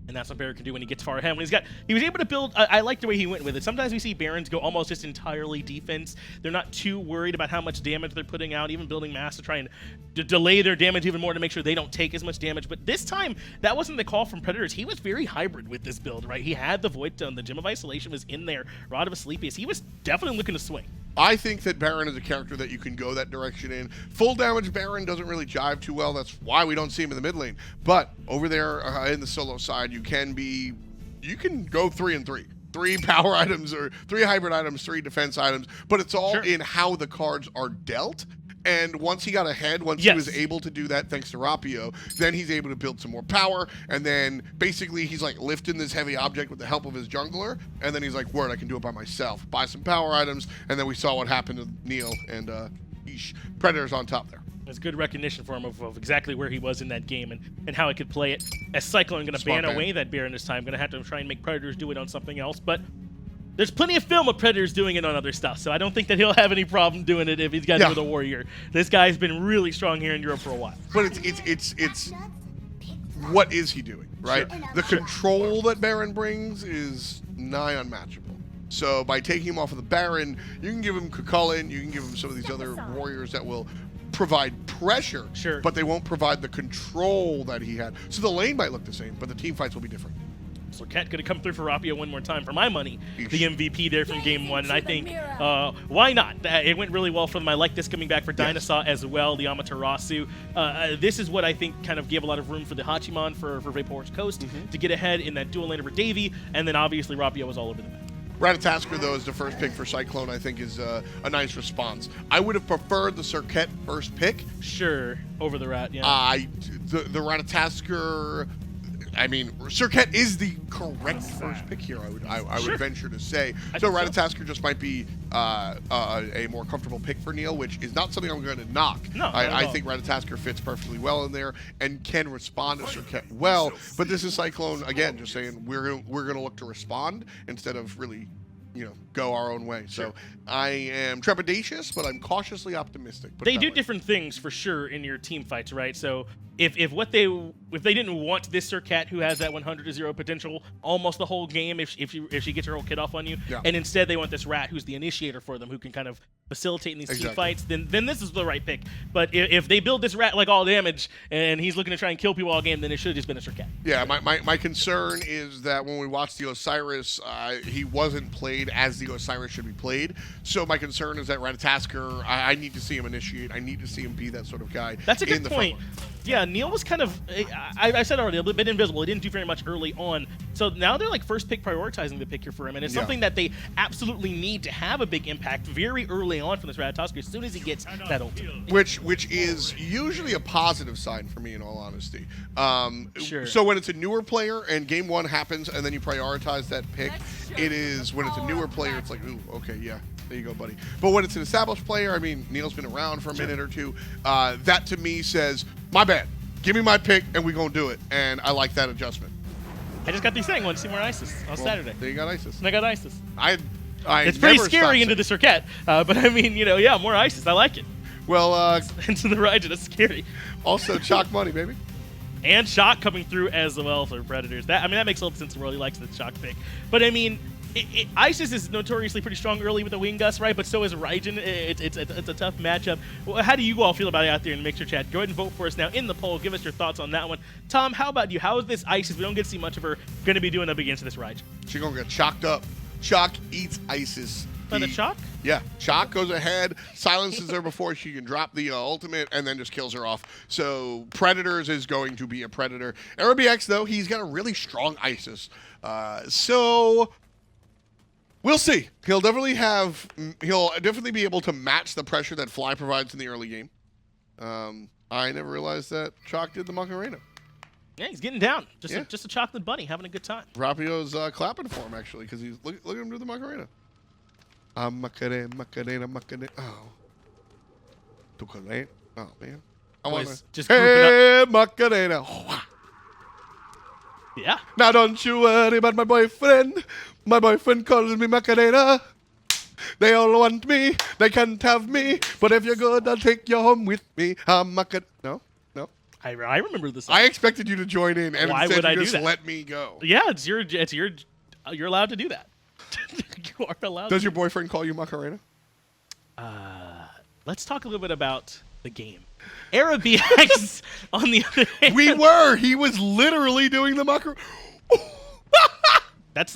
And that's what Baron can do when he gets far ahead. When he was able to build. I like the way he went with it. Sometimes we see Barons go almost just entirely defense. They're not too worried about how much damage they're putting out, even building mass to try and delay their damage even more to make sure they don't take as much damage. But this time, that wasn't the call from Predators. He was very hybrid with this build, right? He had the Void Stone, the Gem of Isolation was in there, Rod of Asclepius. He was definitely looking to swing. I think that Baron is a character that you can go that direction in. Full damage Baron doesn't really jive too well. That's why we don't see him in the mid lane. But over there in the solo side, you can go 3 and 3. 3 power items or 3 hybrid items, 3 defense items. But it's all in how the cards are dealt. And once he got ahead, once he was able to do that thanks to Rapio, then he's able to build some more power. And then basically he's like lifting this heavy object with the help of his jungler. And then he's like, word, I can do it by myself. Buy some power items. And then we saw what happened to NeiI and Predators on top there. It's good recognition for him of exactly where he was in that game and how he could play it. As Cyclone going to ban away that Baron this time. Going to have to try and make Predators do it on something else. But there's plenty of film of Predators doing it on other stuff, so I don't think that he'll have any problem doing it if he's got to do with a Warrior. This guy's been really strong here in Europe for a while. But it's what is he doing, right? Sure. The control that Baron brings is nigh unmatchable. So by taking him off of the Baron, you can give him Cucullin, you can give him some of these other warriors that will provide pressure, but they won't provide the control that he had. So the lane might look the same, but the team fights will be different. Serqet going to come through for Rapio one more time for my money. The MVP there from game 1, and I think why not? It went really well for them. I like this coming back for DineOhSaw as well, the Amaterasu. This is what I think kind of gave a lot of room for the Hachiman for Vapor's Coast to get ahead in that dual lane over Davy, and then obviously Rapio was all over the map. Ratatoskr, though, is the first pick for Cyclone, I think is a nice response. I would have preferred the Serqet first pick. Sure, over the Rat, the Ratatoskr, I mean, Serqet is the correct first pick here, I would venture to say. So Ratatoskr just might be a more comfortable pick for NeiI, which is not something I'm going to knock. No, I think Ratatoskr fits perfectly well in there and can respond to Serqet well. But this is Cyclone, again, just saying we're going to look to respond instead of really, go our own way. So I am trepidatious, but I'm cautiously optimistic. They do different things for sure in your team fights, right? So if they didn't want this Serqet who has that 100-0 potential almost the whole game if she gets her whole kit off on you, and instead they want this Rat who's the initiator for them, who can kind of facilitate in these team fights, then this is the right pick. But if they build this Rat like all damage and he's looking to try and kill people all game, then it should have just been a Serqet. Yeah, my concern is that when we watched the Osiris, he wasn't played as the Osiris should be played. So my concern is that Ratatoskr, I need to see him initiate. I need to see him be that sort of guy. That's a good point. Yeah, NeiI was kind of, I said already, a bit invisible. He didn't do very much early on. So now they're like first pick prioritizing the pick here for him. And it's something that they absolutely need to have a big impact very early on from this Ratatoskr as soon as he gets that ultimate. Which is usually a positive sign for me, in all honesty. So when it's a newer player and game 1 happens and then you prioritize that pick, it is, when it's a newer player, it's like, ooh, okay, yeah. There you go, buddy. But when it's an established player, I mean, NeiI's been around for a minute or two. That to me says, my bad. Give me my pick, and we're going to do it. And I like that adjustment. I just got these saying, I want to see more Isis on Saturday. There you got Isis. And I got Isis. It's pretty scary into the Serqet. But I mean, more Isis. I like it. Well, into the Raijin, that's scary. Also, Chaac money, baby. And Chaac coming through as well for Predators. That makes all the sense in the world. He likes the Chaac pick. But I mean, Isis is notoriously pretty strong early with the Wing Gust, right? But so is Raijin. It's a tough matchup. Well, how do you all feel about it out there in the Mixer chat? Go ahead and vote for us now in the poll. Give us your thoughts on that one. Tom, how about you? How is this Isis, we don't get to see much of her, going to be doing up against this Raijin? She's going to get chalked up. Chaac eats Isis. The Chaac? Yeah. Chaac goes ahead, silences her before she can drop the ultimate, and then just kills her off. So Predators is going to be a Predator. Eribiiax, though, he's got a really strong Isis. So we'll see. He'll definitely be able to match the pressure that Fly provides in the early game. I never realized that Chaac did the Macarena. Yeah, he's getting down. Just a chocolate bunny, having a good time. Rapio's clapping for him, actually, because he's look at him do the Macarena. Macarena. Oh. Tucalane. Oh, man. I want to just hey, Macarena. Yeah. Now don't you worry about my boyfriend. My boyfriend calls me Macarena. They all want me. They can't have me. But if you're good, I'll take you home with me. Macarena. No. I remember this. I expected you to join in, and Why instead would I you do just that? let me go. Yeah, you're allowed to do that. You are allowed. Does your boyfriend call you Macarena? Let's talk a little bit about the game. Eribiiax, on the other hand, He was literally doing the Macarena.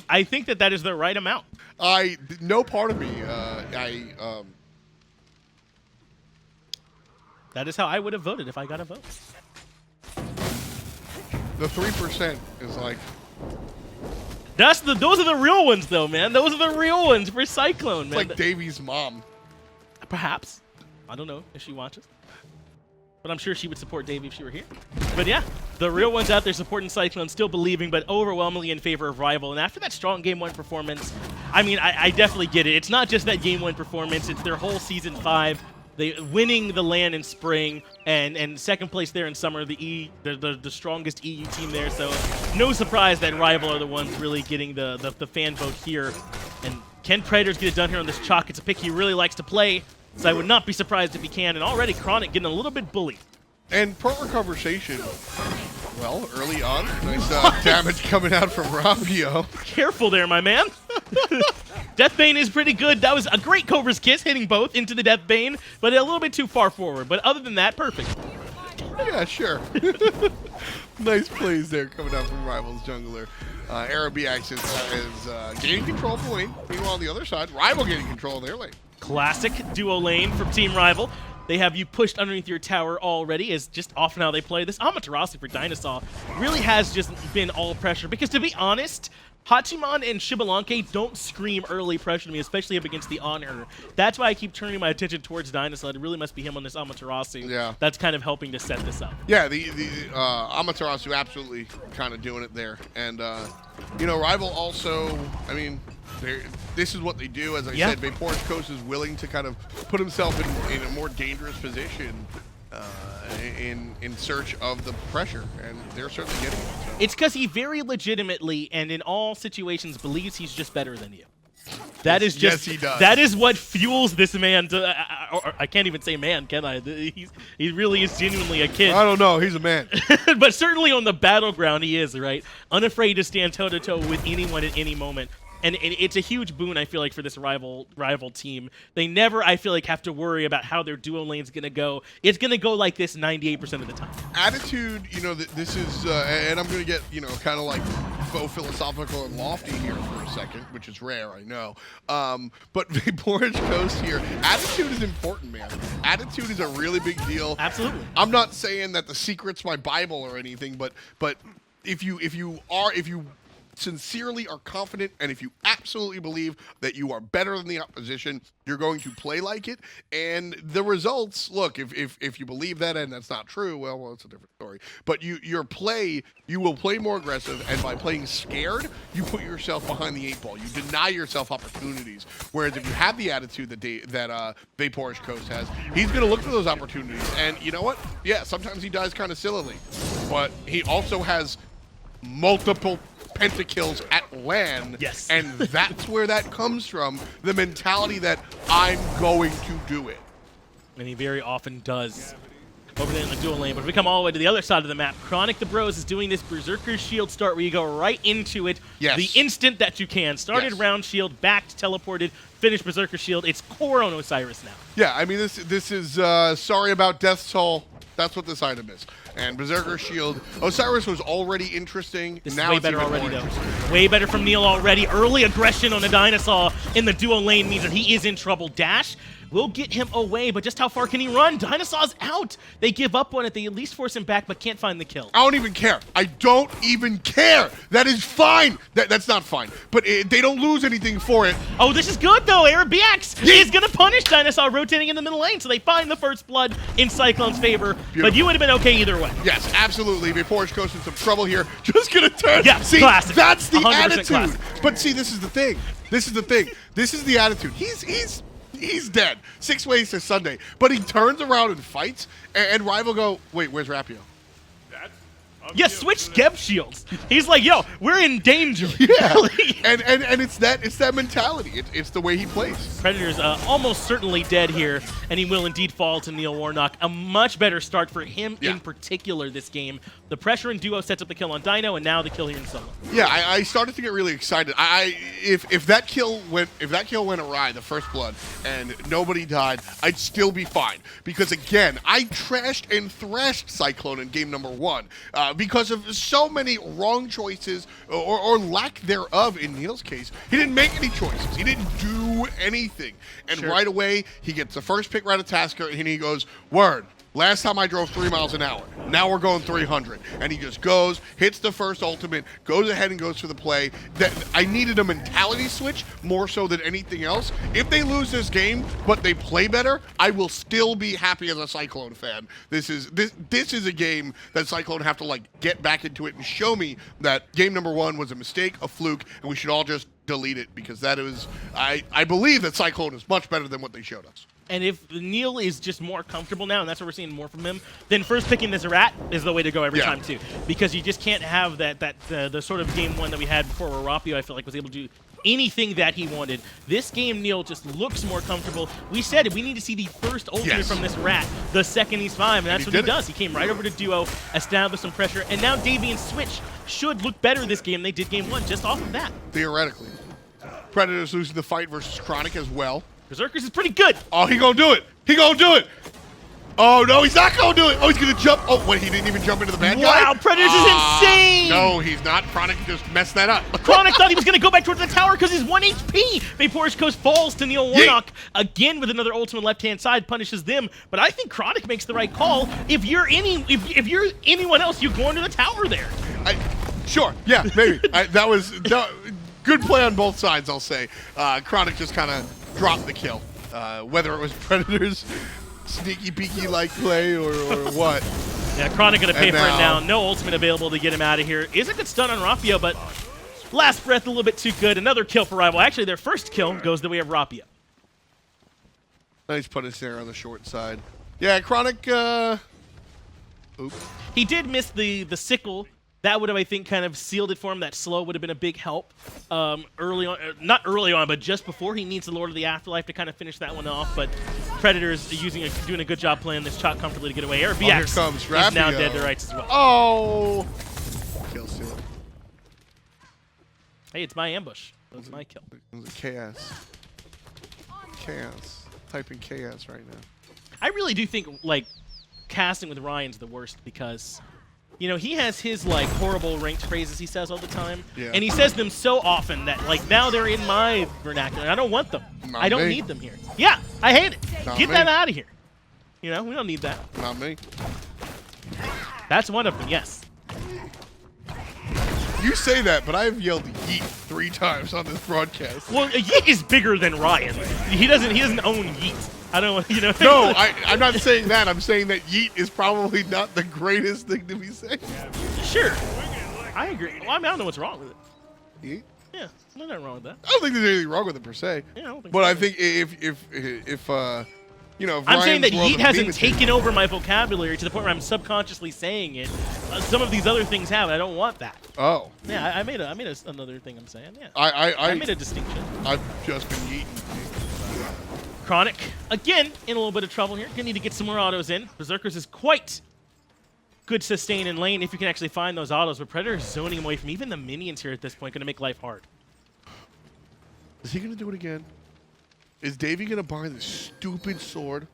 I think that is the right amount. No part of me. That is how I would have voted if I got a vote. The 3% is like. Those are the real ones, though, man. Those are the real ones for Cyclone, It's man. like Davy's mom. Perhaps. I don't know if she watches. But I'm sure she would support Davey if she were here. But yeah, the real ones out there supporting Cyclone, still believing, but overwhelmingly in favor of RivaL. And after that strong Game 1 performance, I mean, I definitely get it. It's not just that Game 1 performance. It's their whole Season 5. They winning the LAN in spring and second place there in summer, the strongest EU team there. So no surprise that RivaL are the ones really getting the fan vote here. And can Predators get it done here on this Chaac? It's a pick he really likes to play, so I would not be surprised if he can. And already ChronicThe getting a little bit bullied. And per our conversation, well, early on, nice damage coming out from Rapio. Careful there, my man. Deathbane is pretty good. That was a great Cobra's Kiss, hitting both into the Deathbane, but a little bit too far forward. But other than that, perfect. Yeah, sure. Nice plays there coming out from RivaL's jungler. Eribiiax is gaining control of the lane. Meanwhile, on the other side, RivaL getting control of their lane. Classic duo lane from Team RivaL. They have you pushed underneath your tower already, is just often how they play. This Amaterasu for DineOhSaw really has just been all pressure. Because to be honest, Hachiman and Xbalanque don't scream early pressure to me, especially up against the Anhur. That's why I keep turning my attention towards DineOhSaw. It really must be him on this Amaterasu. Yeah. That's kind of helping to set this up. Yeah, the Amaterasu absolutely kind of doing it there. And, you know, RivaL also, I mean, this is what they do. As I said, Vapor's Coast is willing to kind of put himself in a more dangerous position in search of the pressure, and they're certainly getting it. So. It's because he very legitimately and in all situations believes he's just better than you. That is just, yes, he does. That is what fuels this man to, I can't even say man, can I? He really is genuinely a kid. I don't know, he's a man. But certainly on the battleground he is, right? Unafraid to stand toe-to-toe with anyone at any moment. And it's a huge boon, I feel like, for this RivaL team. They never, I feel like, have to worry about how their duo lane's going to go. It's going to go like this 98% of the time. Attitude, you know, this is, and I'm going to get, you know, kind of like faux philosophical and lofty here for a second, which is rare, I know. But Vapor's Coast here, attitude is important, man. Attitude is a really big deal. Absolutely. I'm not saying that the secret's my Bible or anything, but if you sincerely are confident, and if you absolutely believe that you are better than the opposition, you're going to play like it. And the results, look, if you believe that and that's not true, well, it's a different story. But you will play more aggressive, and by playing scared, you put yourself behind the 8 ball. You deny yourself opportunities. Whereas if you have the attitude that Vapor's Coast has, he's going to look for those opportunities. And you know what? Yeah, sometimes he dies kind of sillily, but he also has multiple pentakills at LAN. Yes. And that's where that comes from, the mentality that I'm going to do it. And he very often does over there in the dual lane. But if we come all the way to the other side of the map, ChronicThe Bros is doing this Berserker Shield start where you go right into it the instant that you can. Started round shield, backed, teleported, finished Berserker Shield. It's core on Osiris now. Yeah, I mean, this is sorry about Death's Toll. That's what this item is. And Berserker Shield, Osiris was already interesting. This now is way better already, though. Way better from NeiI already. Early aggression on a DineOhSaw in the duo lane means that he is in trouble. Dash will get him away, but just how far can he run? DineOhSaw's out. They give up on it. They at least force him back, but can't find the kill. I don't even care. I don't even care. That is fine. That's not fine. But they don't lose anything for it. Oh, this is good, though. Eribiiax is going to punish DineOhSaw rotating in the middle lane, so they find the first blood in Cyclone's favor. Beautiful. But you would have been okay either way. Yes, absolutely. Vapor's Coast in some trouble here. Just going to turn. Yeah, see, classic. That's the attitude. Classic. But see, this is the thing. This is the thing. This is the attitude. He's dead. 6 ways to Sunday. But he turns around and fights, and RivaL go, wait, where's Rapio? Yeah, switch Skeb shields. He's like, yo, we're in danger. Yeah, and it's that mentality. It's the way he plays. Predators almost certainly dead here, and he will indeed fall to NeiI Warnock. A much better start for him in particular this game. The pressure in duo sets up the kill on Dino, and now the kill here in solo. Yeah, I started to get really excited. If that kill went awry, the first blood, and nobody died, I'd still be fine. Because again, I trashed and thrashed Cyclone in game number 1 because of so many wrong choices or lack thereof in Neil's case. He didn't make any choices. He didn't do anything. And right away, he gets the first pick Ratatoskr, and he goes, word. Last time I drove 3 miles an hour. Now we're going 300. And he just goes, hits the first ultimate, goes ahead and goes for the play. I needed a mentality switch more so than anything else. If they lose this game, but they play better, I will still be happy as a Cyclone fan. This is a game that Cyclone have to like get back into it and show me that game number 1 was a mistake, a fluke, and we should all just delete it because that is I believe that Cyclone is much better than what they showed us. And if NeiI is just more comfortable now, and that's what we're seeing more from him, then first picking this rat is the way to go every time too. Because you just can't have the sort of game 1 that we had before where Rapio, I feel like, was able to do anything that he wanted. This game, NeiI just looks more comfortable. We said we need to see the first ultimate from this rat the second he's 5, and that's what he does. He came right over to duo, established some pressure, and now Davey and Switch should look better this game than they did game 1 just off of that. Theoretically. Predators losing the fight versus Chronic as well. Berserkers is pretty good. Oh, he gonna do it. He gonna do it. Oh, no, he's not gonna do it. Oh, he's gonna jump. Oh, wait, he didn't even jump into the bad guy? Wow, Predators is insane. No, he's not. Chronic just messed that up. Chronic thought he was gonna go back towards the tower because he's 1 HP. Vapor's Coast falls to NeiI Warnock again with another ultimate left-hand side, punishes them. But I think Chronic makes the right call. If you're anyone else, you go into the tower there. Sure, yeah, maybe. That was good play on both sides, I'll say. Chronic just kind of dropped the kill. Whether it was Predators sneaky peeky like play or what. Yeah, Chronic gonna pay for it now. No ultimate available to get him out of here. Is a good stun on Rapio, but last breath a little bit too good. Another kill for RivaL. Actually, their first kill goes the way of Rapio. Nice punish there on the short side. Yeah, Chronic. Oops. He did miss the sickle. That would have, I think, kind of sealed it for him. That slow would have been a big help early on. Not early on, but just before. He needs the Lord of the Afterlife to kind of finish that one off. But Predators doing a good job playing this Chaac comfortably to get away. Eribiiax is now dead to rights as well. Oh! Kill steal. Hey, it's my ambush. That was my kill. It was a chaos. Chaos. Typing chaos right now. I really do think, like, casting with Ryan's the worst because... You know, he has his, like, horrible ranked phrases he says all the time. Yeah. And he says them so often that, like, now they're in my vernacular. I don't want them. I don't need them here. Yeah, I hate it. Get that out of here. You know, we don't need that. Not me. That's one of them, yes. You say that, but I've yelled yeet 3 times on this broadcast. Well, yeet is bigger than Ryan. He doesn't own yeet. I don't, you know. No, I'm not saying that. I'm saying that yeet is probably not the greatest thing to be saying. Sure. I agree. Well, I mean, I don't know what's wrong with it. Yeet? Yeah, there's nothing wrong with that. I don't think there's anything wrong with it per se. Yeah, I don't think but so. I think if you know, if I'm saying that Ryan's yeet hasn't taken over my vocabulary to the point where I'm subconsciously saying it. Some of these other things have. I don't want that. Oh. Yeah, I made another thing I'm saying. Yeah. I made a distinction. I've just been yeeting. Chronic, again, in a little bit of trouble here. Gonna need to get some more autos in. Berserkers is quite good sustain in lane if you can actually find those autos, but Predator is zoning him away from even the minions here at this point. Gonna make life hard. Is he gonna do it again? Is Davey gonna buy this stupid sword?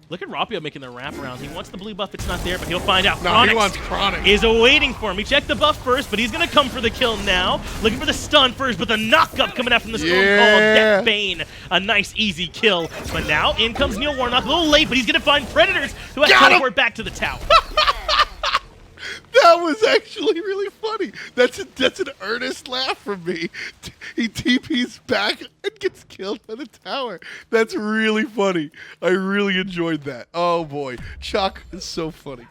Look at Rapio making the wraparound. He wants the blue buff. It's not there, but he'll find out. No, he wants Chronic. Is awaiting for him. He checked the buff first, but he's going to come for the kill now. Looking for the stun first, but the knock-up coming out from the Storm Call. Death Bane. A nice, easy kill. But now, in comes NeiI Warnock. A little late, but he's going to find Predators who have to teleport back to the tower. That was actually really funny. That's an earnest laugh from me. He TP's back and gets killed by the tower. That's really funny. I really enjoyed that. Oh boy, Chaac is so funny.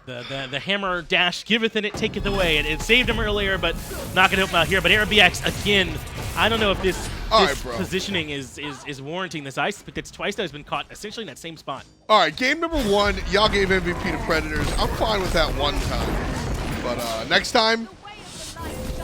The hammer dash giveth and it taketh away. It saved him earlier, but not going to help him out here. But Eribiiax, again, I don't know if this Alright, bro. positioning is warranting this ice pick. That's twice that has been caught essentially in that same spot. All right, game number 1, y'all gave MVP to Predators. I'm fine with that one time. But next time,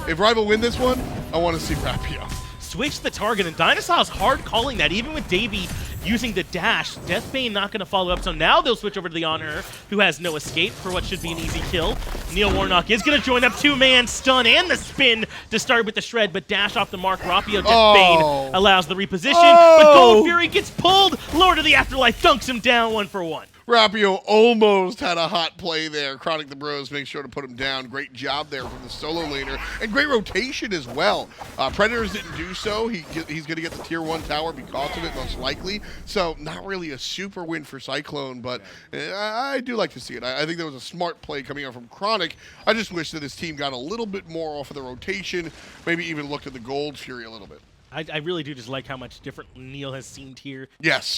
if RivaL win this one, I want to see Rapio. Switch the target, and DineOhSaw's hard calling that, even with Davey using the dash. Deathbane not going to follow up, so now they'll switch over to the Anhur, who has no escape for what should be an easy kill. NeiI Warnock is going to join up, 2-man stun and the spin to start with the shred, but dash off the mark. Rapio Deathbane allows the reposition, but Gold Fury gets pulled. Lord of the Afterlife dunks him down 1-for-1. Rapio almost had a hot play there. ChronicThe Bros make sure to put him down. Great job there from the solo laner. And great rotation as well. Predators didn't do so. He's going to get the tier 1 tower because of it, most likely. So not really a super win for Cyclone, but I do like to see it. I think there was a smart play coming out from Chronic. I just wish that his team got a little bit more off of the rotation, maybe even looked at the Gold Fury a little bit. I really do just like how much different NeiI has seemed here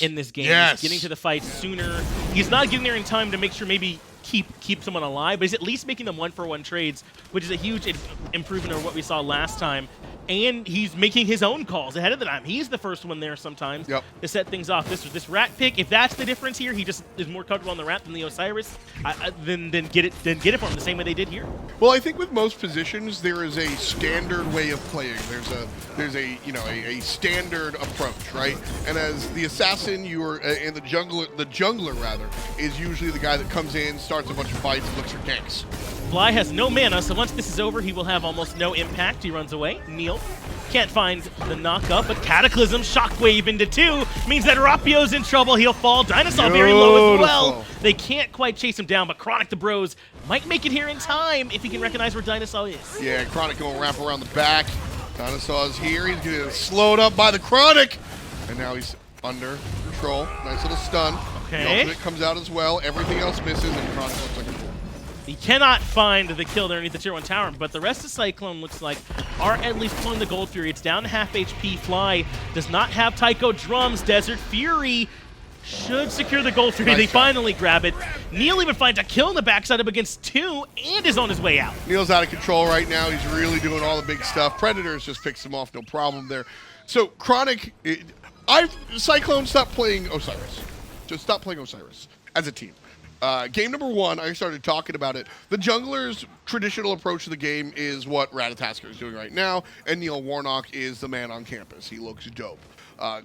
in this game. Yes. He's getting to the fight sooner. He's not getting there in time to make sure maybe keep someone alive, but he's at least making them 1-for-1 trades, which is a huge improvement over what we saw last time. And he's making his own calls ahead of the time. He's the first one there sometimes to set things off. This rat pick, if that's the difference here, he just is more comfortable on the rat than the Osiris. Then get it for him the same way they did here. Well, I think with most positions there is a standard way of playing. There's a standard approach, right? And as the assassin, and the jungler rather is usually the guy that comes in, starts a bunch of fights, and looks for ganks. Fly has no mana, so once this is over, he will have almost no impact. He runs away. NeiI can't find the knock-up, but Cataclysm, Shockwave into 2, means that Rapio's in trouble. He'll fall. DineOhSaw very low as well. They can't quite chase him down, but ChronicThe Bros might make it here in time if he can recognize where DineOhSaw is. Yeah, Chronic going to wrap around the back. DineOhSaw's here. He's getting slowed up by the Chronic. And now he's under control. Nice little stun. Okay. The ultimate comes out as well. Everything else misses, and Chronic looks like a fool. He cannot find the kill there underneath the tier 1 tower, but the rest of Cyclone looks like are at least pulling the Gold Fury. It's down to half HP. Fly does not have Taiko drums. Desert Fury should secure the Gold Fury. They finally grab it. NeiI even finds a kill in the backside up against 2 and is on his way out. NeiI's out of control right now. He's really doing all the big stuff. Predators just picks him off, no problem there. So Chronic, Cyclone stopped playing Osiris. Just stop playing Osiris as a team. Game number 1, I started talking about it. The jungler's traditional approach to the game is what Ratatoskr is doing right now, and NeiI Warnock is the man on campus. He looks dope.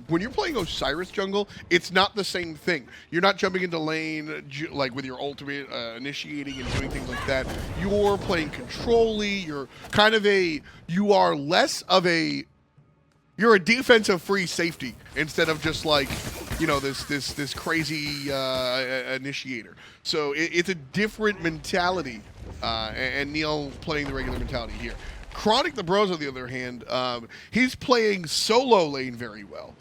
When you're playing Osiris jungle, it's not the same thing. You're not jumping into lane like with your ultimate, initiating and doing things like that. You're playing control-y. You're a defensive free safety instead of just like, this crazy initiator. So it's a different mentality, and NeiI playing the regular mentality here. ChronicThe Bros, on the other hand, he's playing solo lane very well,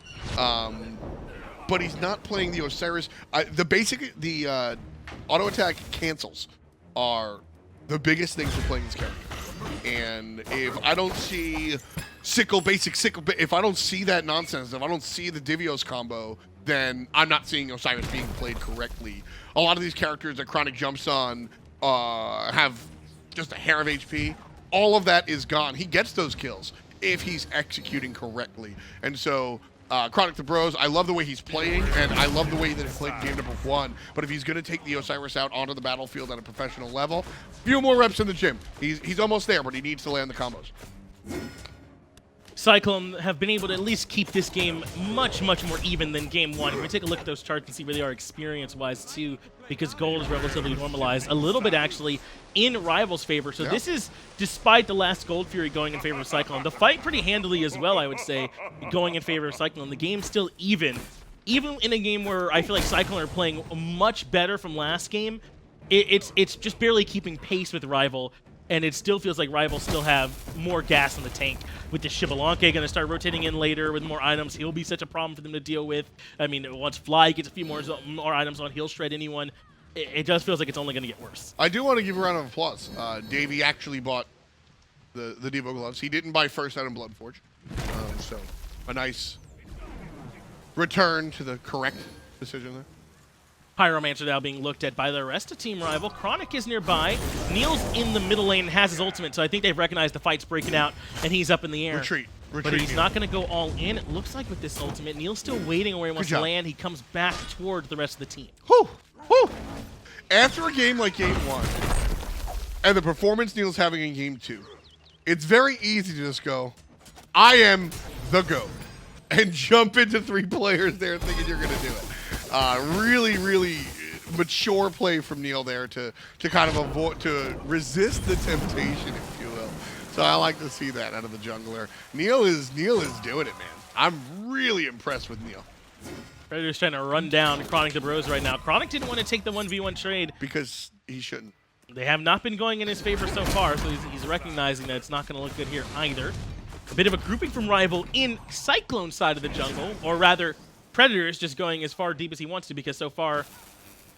but he's not playing the Osiris. The auto attack cancels are the biggest things for playing this character. And if I don't see if I don't see that nonsense, if I don't see the Divios combo, then I'm not seeing Osiris being played correctly. A lot of these characters that Chronic jumps on have just a hair of HP. All of that is gone. He gets those kills if he's executing correctly. And so ChronicThe Bros, I love the way he's playing, and I love the way that he played game number 1. But if he's going to take the Osiris out onto the battlefield at a professional level, a few more reps in the gym. He's almost there, but he needs to land the combos. Cyclone have been able to at least keep this game much, much more even than game 1. If we take a look at those charts and see where they are experience-wise, too, because gold is relatively normalized, a little bit, actually, in RivaL's favor. So this is, despite the last Gold Fury going in favor of Cyclone, the fight pretty handily as well, I would say, going in favor of Cyclone. The game's still even. Even in a game where I feel like Cyclone are playing much better from last game, it's just barely keeping pace with RivaL. And it still feels like RivaL still have more gas in the tank. With the Xbalanque going to start rotating in later with more items, he'll be such a problem for them to deal with. I mean, once Fly gets a few more items on, he'll shred anyone. It just feels like it's only going to get worse. I do want to give a round of applause. Davey actually bought the Devo gloves. He didn't buy first out in Bloodforge. So a nice return to the correct decision there. Pyromancer now being looked at by the rest of Team RivaL. Chronic is nearby. NeiI's in the middle lane and has his ultimate, so I think they've recognized the fight's breaking out, and he's up in the air. Retreat. but he's not going to go all in. It looks like with this ultimate, Neil's still waiting where he wants to land. He comes back toward the rest of the team. Whew. Whew. After a game like Game 1, and the performance Neil's having in Game 2, it's very easy to just go, I am the GOAT, and jump into 3 players there thinking you're going to do it. Really, really mature play from Neil there to kind of avoid, to resist the temptation, if you will. So I like to see that out of the jungler. Neil is doing it, man. I'm really impressed with Neil. Predators trying to run down ChronicThe Bros right now. Chronic didn't want to take the 1v1 trade. Because he shouldn't. They have not been going in his favor so far, so he's recognizing that it's not going to look good here either. A bit of a grouping from RivaL in Cyclone side of the jungle, or rather, Predators just going as far deep as he wants to, because so far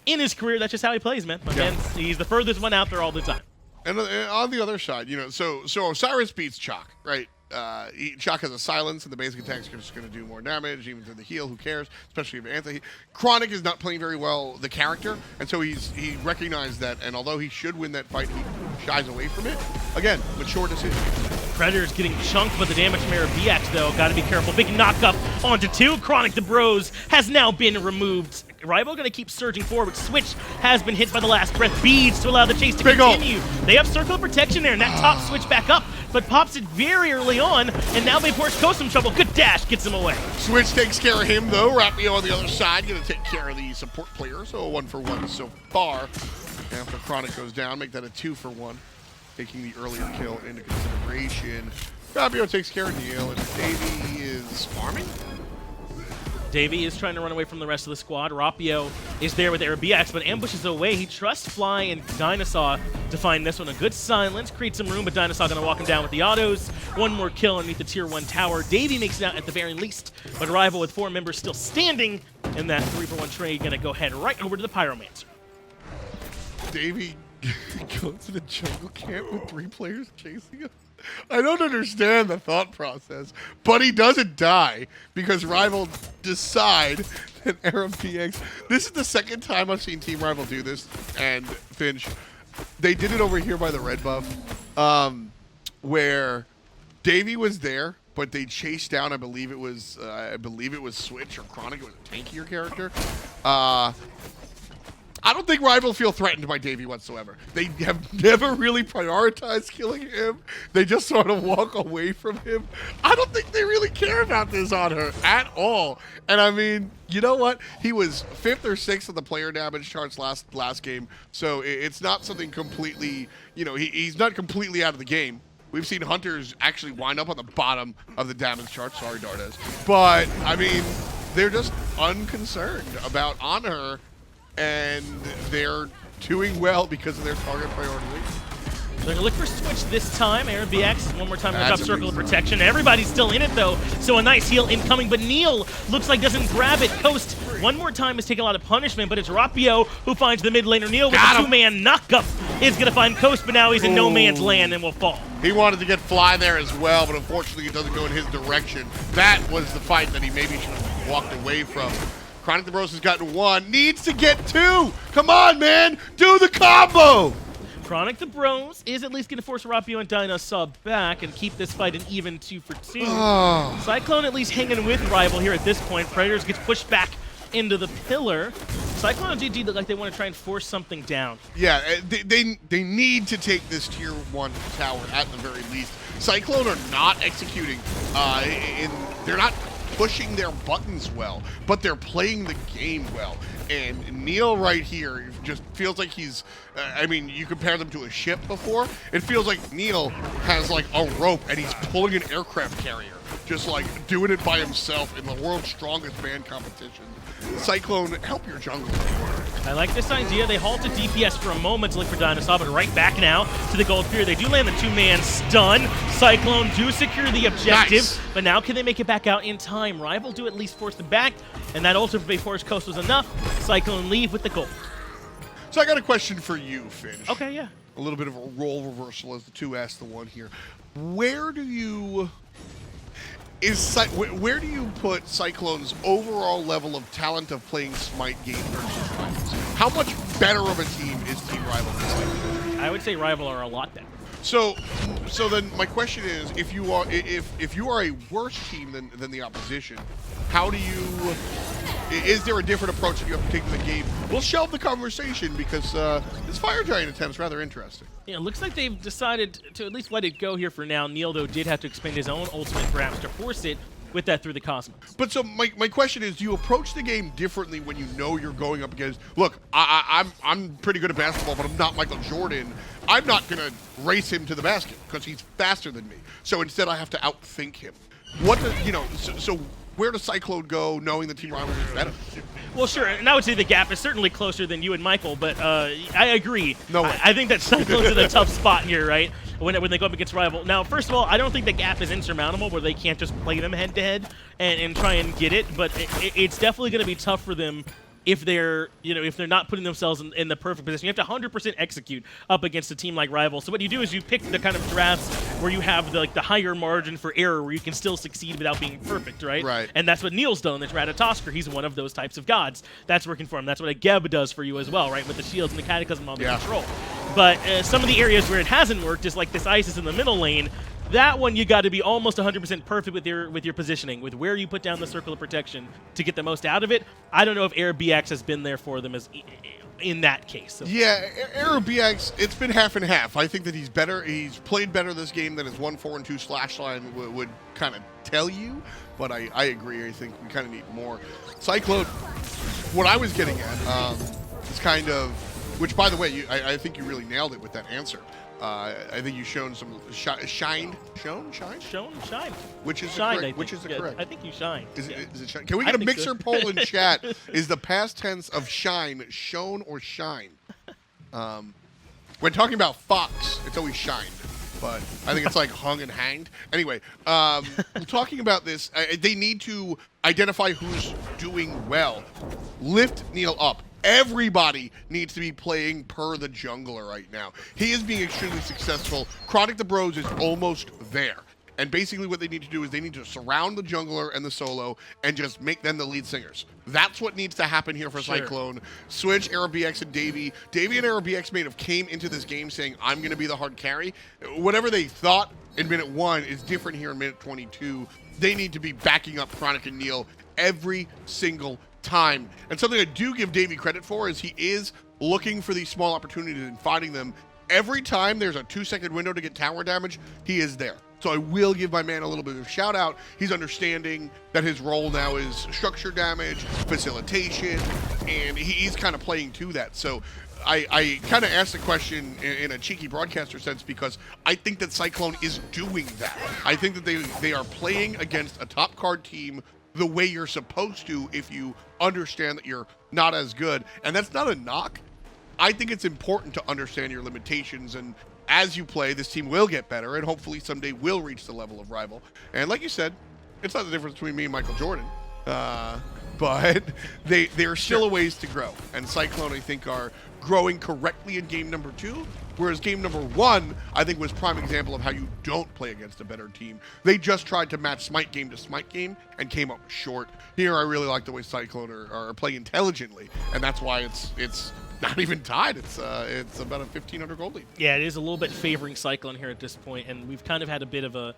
in his career, that's just how he plays, man. Again, he's the furthest one out there all the time. And on the other side, you know, so Osiris beats Chaac, right? Chaac has a silence, and the basic attack's just going to do more damage, even through the heal. Who cares? Especially if anti. Chronic is not playing very well the character, and so he recognized that. And although he should win that fight, he shies away from it. Again, mature decision. Predators getting chunked, but the damage from Eribiiax, though, got to be careful. Big knock-up onto 2. ChronicThe Bros has now been removed. RivaL going to keep surging forward. Switch has been hit by the last breath. Beads to allow the chase to continue. They have circle of protection there, and that top switch back up, but pops it very early on, and now they force Coast some trouble. Good dash gets him away. Switch takes care of him, though. Rapio on the other side going to take care of the support player, so a 1-for-1 so far. After Chronic goes down, make that a 2-for-1. Taking the earlier kill into consideration. Rapio takes care of Neil, and Davey is farming. Davey is trying to run away from the rest of the squad. Rapio is there with Eribiiax, but ambushes away. He trusts Fly and DineOhSaw to find this one. A good silence, creates some room, but DineOhSaw going to walk him down with the autos. One more kill underneath the tier 1 tower. Davey makes it out at the very least, but RivaL with 4 members still standing, and that 3-for-1 trade going to go head right over to the Pyromancer. Davey goes to the jungle camp with 3 players chasing him. I don't understand the thought process, but he doesn't die because RivaL decide that Eribiiax. This is the second time I've seen Team RivaL do this, and Finch, they did it over here by the red buff, where Davey was there, but they chased down. I believe it was Switch or Chronic. It was a tankier character. I don't think RivaL feel threatened by Davey whatsoever. They have never really prioritized killing him. They just sort of walk away from him. I don't think they really care about this Anhur at all. And I mean, you know what? He was 5th or 6th on the player damage charts last game, so it's not something completely, you know, he's not completely out of the game. We've seen Hunters actually wind up on the bottom of the damage chart. Sorry, Dardes. But, I mean, they're just unconcerned about Anhur, and they're doing well because of their target priority. They're going to look for Switch this time. Eribiiax one more time look up circle of protection. Everybody's still in it, though, so a nice heal incoming, but Neil looks like doesn't grab it. Coast one more time is taking a lot of punishment, but it's Rapio who finds the mid laner. Neil with a 2-man knockup is going to find Coast, but now he's in no man's land and will fall. He wanted to get Fly there as well, but unfortunately it doesn't go in his direction. That was the fight that he maybe should have walked away from. ChronicThe Bros has gotten 1, needs to get 2. Come on, man, do the combo. ChronicThe Bros is at least going to force Rapio and DineOhSaw back and keep this fight an even 2-for-2. Cyclone at least hanging with RivaL here at this point. Predators gets pushed back into the pillar. CycloneGG look like they want to try and force something down. Yeah, they need to take this tier 1 tower at the very least. Cyclone are not executing. They're not pushing their buttons well, but they're playing the game well. And Neil right here just feels like he's, I mean, you compare them to a ship before, it feels like Neil has like a rope and he's pulling an aircraft carrier, just like doing it by himself in the world's strongest man competition. Cyclone, help your jungle. I like this idea. They halted DPS for a moment to look for DineOhSaw, but right back now to the Gold Spear. They do land the 2-man stun. Cyclone do secure the objective, but now can they make it back out in time? RivaL do at least force them back, and that ultimate before his Coast was enough. Cyclone leave with the gold. So I got a question for you, Finch. Okay, yeah. A little bit of a role reversal as the 2 ask the 1 here. Where do you put Cyclone's overall level of talent of playing Smite game versus Rivals? How much better of a team is Team RivaL than Cyclone? I would say RivaL are a lot better. So then my question is, if you are a worse team than the opposition, how do you? Is there a different approach that you have to take to the game? We'll shelve the conversation because this Fire Giant attempt is rather interesting. Yeah, it looks like they've decided to at least let it go here for now. NeiI, though, did have to expend his own ultimate perhaps to force it with that through the Cosmos. But so my question is, do you approach the game differently when you know you're going up against? Look, I'm pretty good at basketball, but I'm not Michael Jordan. I'm not gonna race him to the basket because he's faster than me. So instead, I have to outthink him. What does so where does Cyclone go, knowing the team rival is better? Well, sure, and I would say the gap is certainly closer than you and Michael, but I agree. No way. I think that Cyclone's in a tough spot here, right? When they go up against RivaL. Now, first of all, I don't think the gap is insurmountable where they can't just play them head-to-head and try and get it, but it's definitely going to be tough for them if they're not putting themselves in the perfect position. You have to 100% execute up against a team like RivaL. So what you do is you pick the kind of drafts where you have the higher margin for error, where you can still succeed without being perfect, right? Right. And that's what NeiI's done. That's Ratatoskr. He's one of those types of gods. That's working for him. That's what a Geb does for you as well, right? With the shields and the cataclysm on the control. But some of the areas where it hasn't worked is like this Isis in the middle lane. That one you got to be almost 100% perfect with your positioning, with where you put down the circle of protection to get the most out of it. I don't know if Eribiiax has been there for them as in that case. So. Yeah, Eribiiax, it's been half and half. I think that he's better. He's played better this game than his 1-4-2 slash line would kind of tell you. But I agree. I think we kind of need more. Cyclone, what I was getting at is kind of, which by the way, I think you really nailed it with that answer. I think you've shown some shine. Which is correct? I think you shine. Is it shine? Can we get a mixer poll in chat? Is the past tense of shine shown or shine? When talking about Fox, it's always shined, but I think it's like hung and hanged. Anyway, talking about this, they need to identify who's doing well. Lift NeiI up. Everybody needs to be playing per the jungler right now. He is being extremely successful. ChronicThe Bros is almost there. And basically what they need to do is they need to surround the jungler and the solo and just make them the lead singers. That's what needs to happen here for Cyclone. Switch Eribiiax and Davey. Davey and Eribiiax may have came into this game saying, I'm going to be the hard carry. Whatever they thought in minute 1 is different here in minute 22. They need to be backing up ChronicThe and NeiI every single time. And something I do give Davey credit for is he is looking for these small opportunities and finding them. Every time there's a 2-second window to get tower damage, he is there. So I will give my man a little bit of a shout out. He's understanding that his role now is structure damage, facilitation, and he's kind of playing to that. So I kind of asked the question in a cheeky broadcaster sense because I think that Cyclone is doing that. I think that they are playing against a top card team the way you're supposed to if you understand that you're not as good. And that's not a knock. I think it's important to understand your limitations, and as you play, this team will get better and hopefully someday will reach the level of RivaL. And like you said, it's not the difference between me and Michael Jordan, but there's still a ways to grow. And Cyclone, I think, are growing correctly in game number 2, whereas game number 1, I think, was prime example of how you don't play against a better team. They just tried to match Smite game to Smite game and came up short. Here, I really like the way Cyclone are playing intelligently, and that's why it's not even tied. It's about a 1,500 gold lead. Yeah, it is a little bit favoring Cyclone here at this point, and we've kind of had a bit of a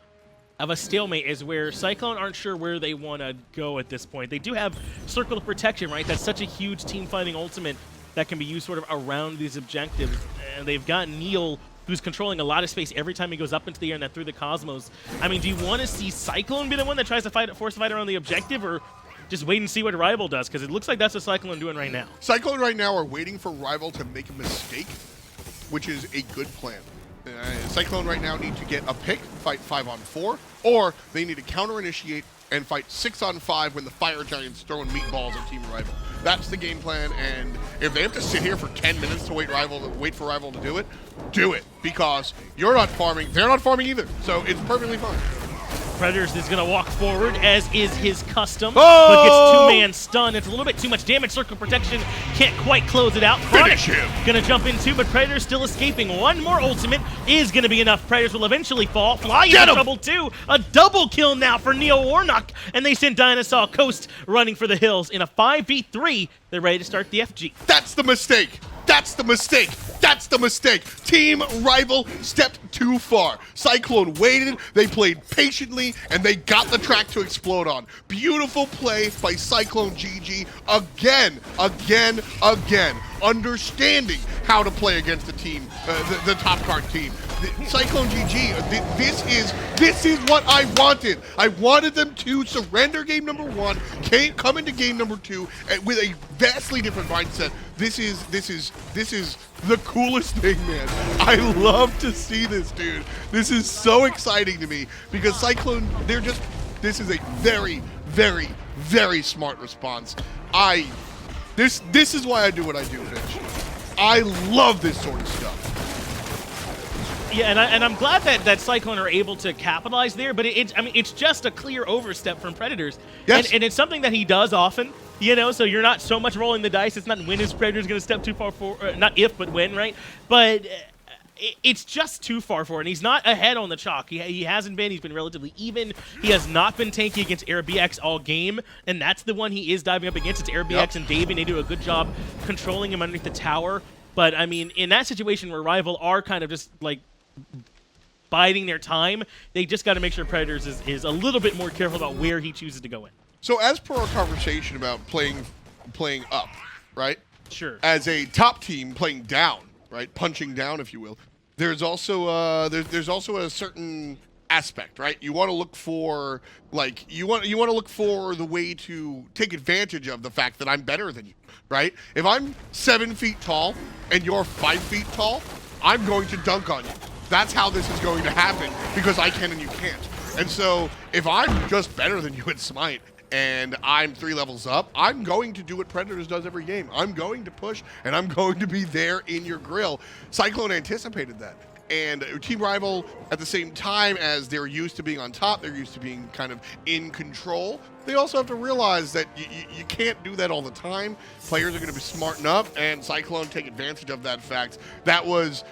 stalemate is where Cyclone aren't sure where they want to go at this point. They do have Circle of Protection, right? That's such a huge team-fighting ultimate that can be used sort of around these objectives. And they've got NeiI, who's controlling a lot of space every time he goes up into the air and then through the Cosmos. I mean, do you want to see Cyclone be the one that tries to force a fight around the objective, or just wait and see what RivaL does? Because it looks like that's what Cyclone doing right now. Cyclone right now are waiting for RivaL to make a mistake, which is a good plan. Cyclone right now need to get a pick, fight 5-on-4, or they need to counter-initiate and fight 6-on-5 when the Fire Giant's throwing meatballs at Team RivaL. That's the game plan, and if they have to sit here for 10 minutes to wait for RivaL to do it, because you're not farming, they're not farming either, so it's perfectly fine. Predators is going to walk forward, as is his custom, but gets 2-man stun. It's a little bit too much damage. Circle Protection can't quite close it out. Finish him. Going to jump in too, but Predators still escaping. One more ultimate is going to be enough. Predators will eventually fall. Fly into trouble too. A double kill now for NeiI Warnock, and they send DineOhSaw Coast running for the hills in a 5v3. They're ready to start the FG. That's the mistake. That's the mistake. That's the mistake. Team RivaL stepped too far. Cyclone waited, they played patiently, and they got the track to explode on. Beautiful play by CycloneGG again. Understanding how to play against the team, the top card team. CycloneGG, this is what I wanted. I wanted them to surrender game number 1, come into game number 2 with a vastly different mindset. This is the coolest thing, man. I love to see this, dude. This is so exciting to me because Cyclone, this is a very, very, very smart response. This is why I do what I do, Mitch. I love this sort of stuff. Yeah, and I'm glad that Cyclone are able to capitalize there, but it's just a clear overstep from Predators. Yes. And it's something that he does often, you know, so you're not so much rolling the dice. It's not when his Predator's going to step too far forward, not if, but when, right? But it's just too far forward, and he's not ahead on the Chaac. He hasn't been. He's been relatively even. He has not been tanky against Eribiiax all game, and that's the one he is diving up against. It's Eribiiax and Davey, and they do a good job controlling him underneath the tower. But, I mean, in that situation where RivaL are kind of just, like, biding their time, they just got to make sure Predators is a little bit more careful about where he chooses to go in. So as per our conversation about playing up, right? Sure. As a top team playing down, right? Punching down, if you will. There's also there's also a certain aspect, right? You want to look for you want to look for the way to take advantage of the fact that I'm better than you, right? If I'm 7 feet tall and you're 5 feet tall, I'm going to dunk on you. That's how this is going to happen because I can and you can't. And so if I'm just better than you at Smite and I'm 3 levels up, I'm going to do what Predators does every game. I'm going to push and I'm going to be there in your grill. Cyclone anticipated that. And Team RivaL, at the same time as they're used to being on top, they're used to being kind of in control, they also have to realize that you can't do that all the time. Players are going to be smarten up, and Cyclone take advantage of that fact. That was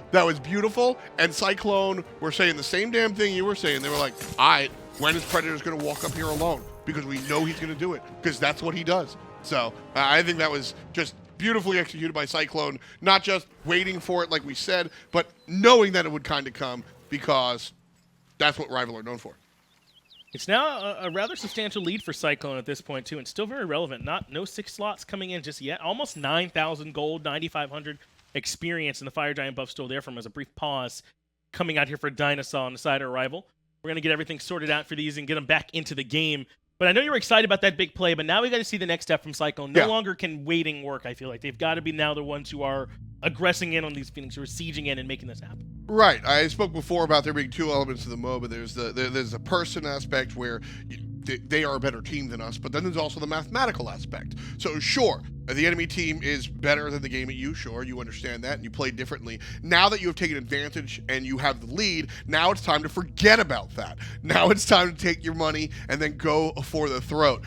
beautiful, and Cyclone were saying the same damn thing you were saying. They were like, all right, when is Predators going to walk up here alone? Because we know he's going to do it, because that's what he does. So I think that was just beautifully executed by Cyclone, not just waiting for it like we said, but knowing that it would kind of come because that's what RivaL are known for. It's now a rather substantial lead for Cyclone at this point, too, and still very relevant. No 6 slots coming in just yet. Almost 9,000 gold, 9,500 experience, and the Fire Giant buff still there from as a brief pause coming out here for DineOhSaw on the side of RivaL. We're going to get everything sorted out for these and get them back into the game. But I know you were excited about that big play, but now we got to see the next step from Cyclone. No longer can waiting work, I feel like. They've got to be now the ones who are aggressing in on these Phoenix, who are sieging in and making this happen. Right. I spoke before about there being 2 elements to the MOBA. There's the person aspect where they are a better team than us, but then there's also the mathematical aspect. So sure, the enemy team is better than the game at you, sure, you understand that, and you play differently. Now that you have taken advantage and you have the lead, now it's time to forget about that. Now it's time to take your money and then go for the throat.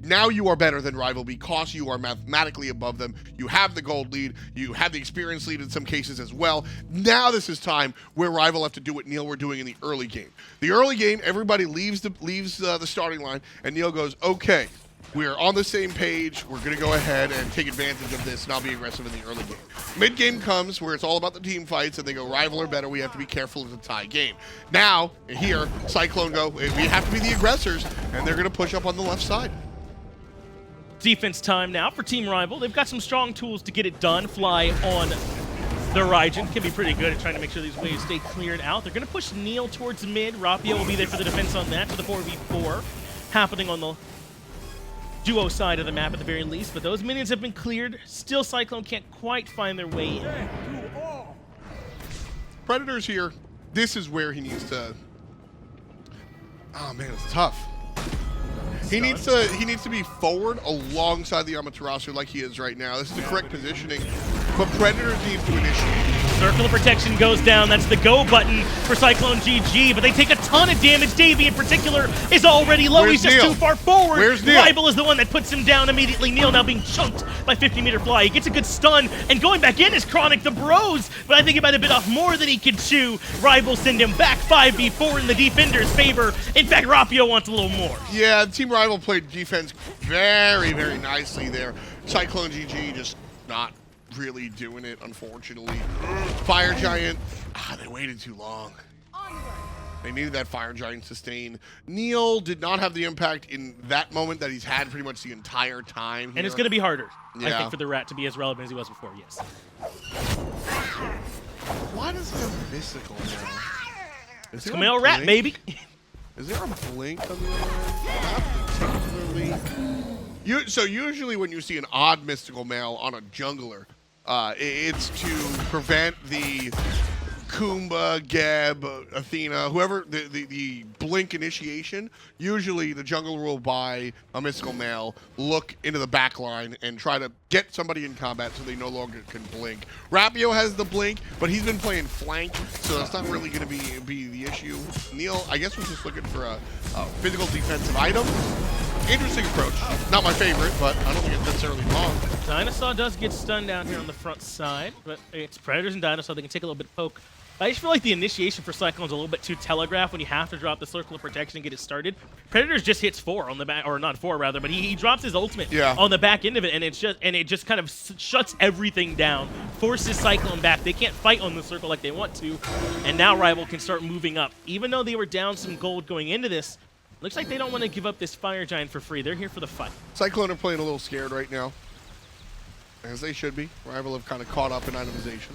Now you are better than RivaL because you are mathematically above them. You have the gold lead, you have the experience lead in some cases as well. Now this is time where RivaL have to do what Neil were doing in the early game. The early game, everybody leaves the starting line, and Neil goes, okay, we're on the same page, we're going to go ahead and take advantage of this, not be aggressive in the early game. Mid-game comes where it's all about the team fights, and they go, RivaL are better, we have to be careful it's a tie game. Now, here, Cyclone go, we have to be the aggressors, and they're going to push up on the left side. Defense time now for Team RivaL. They've got some strong tools to get it done. Fly on the Raijin can be pretty good at trying to make sure these waves stay cleared out. They're going to push Neil towards mid. Rapio will be there for the defense on that, for the 4v4 happening on the duo side of the map at the very least. But those minions have been cleared. Still, Cyclone can't quite find their way in. Predators here, this is where he needs to... Oh man, it's tough. He needs to be forward alongside the Amaterasu like he is right now. This is the correct positioning, but Predators need to initiate. Circle of protection goes down. That's the go button for CycloneGG, but they take a ton of damage. Davey, in particular, is already low. Where's He's just Neil? too far forward. Where's Neil? RivaL is the one that puts him down immediately. Neil now being chunked by 50-meter Fly. He gets a good stun, and going back in is ChronicThe Bros, but I think he might have bit off more than he could chew. RivaL send him back 5v4 in the defender's favor. In fact, Rapio wants a little more. Yeah, Team RivaL played defense very, very nicely there. CycloneGG just not really doing it, unfortunately. Fire Giant, they waited too long. They needed that Fire Giant sustain. NeiI did not have the impact in that moment that he's had pretty much the entire time here. And it's going to be harder, I Yeah. think, for the Rat to be as relevant as he was before, yes. Why does he have mystical now? Is there a Camille Rat, blink? baby. Is there a blink on the other end? Not particularly. So usually when you see an odd mystical male on a jungler, it's to prevent the Kumba, Geb, Athena, whoever, the blink initiation. Usually the jungler will buy a mystical male, look into the back line, and try to get somebody in combat so they no longer can blink. Rapio has the blink, but he's been playing flank, so that's not really going to be the issue. NeiI, I guess, was just looking for a physical defensive item. Interesting approach. Not my favorite, but I don't think it's necessarily wrong. DineOhSaw does get stunned down here on the front side, but it's Predators and DineOhSaw. They can take a little bit of poke. I just feel like the initiation for Cyclone's a little bit too telegraphed when you have to drop the Circle of Protection and get it started. Predators just hits 4 on the back, or not 4 rather, but he drops his ultimate on the back end of it, and it just kind of shuts everything down, forces Cyclone back. They can't fight on the circle like they want to, and now RivaL can start moving up. Even though they were down some gold going into this, looks like they don't want to give up this Fire Giant for free. They're here for the fight. Cyclone are playing a little scared right now, as they should be. RivaL have kind of caught up in itemization.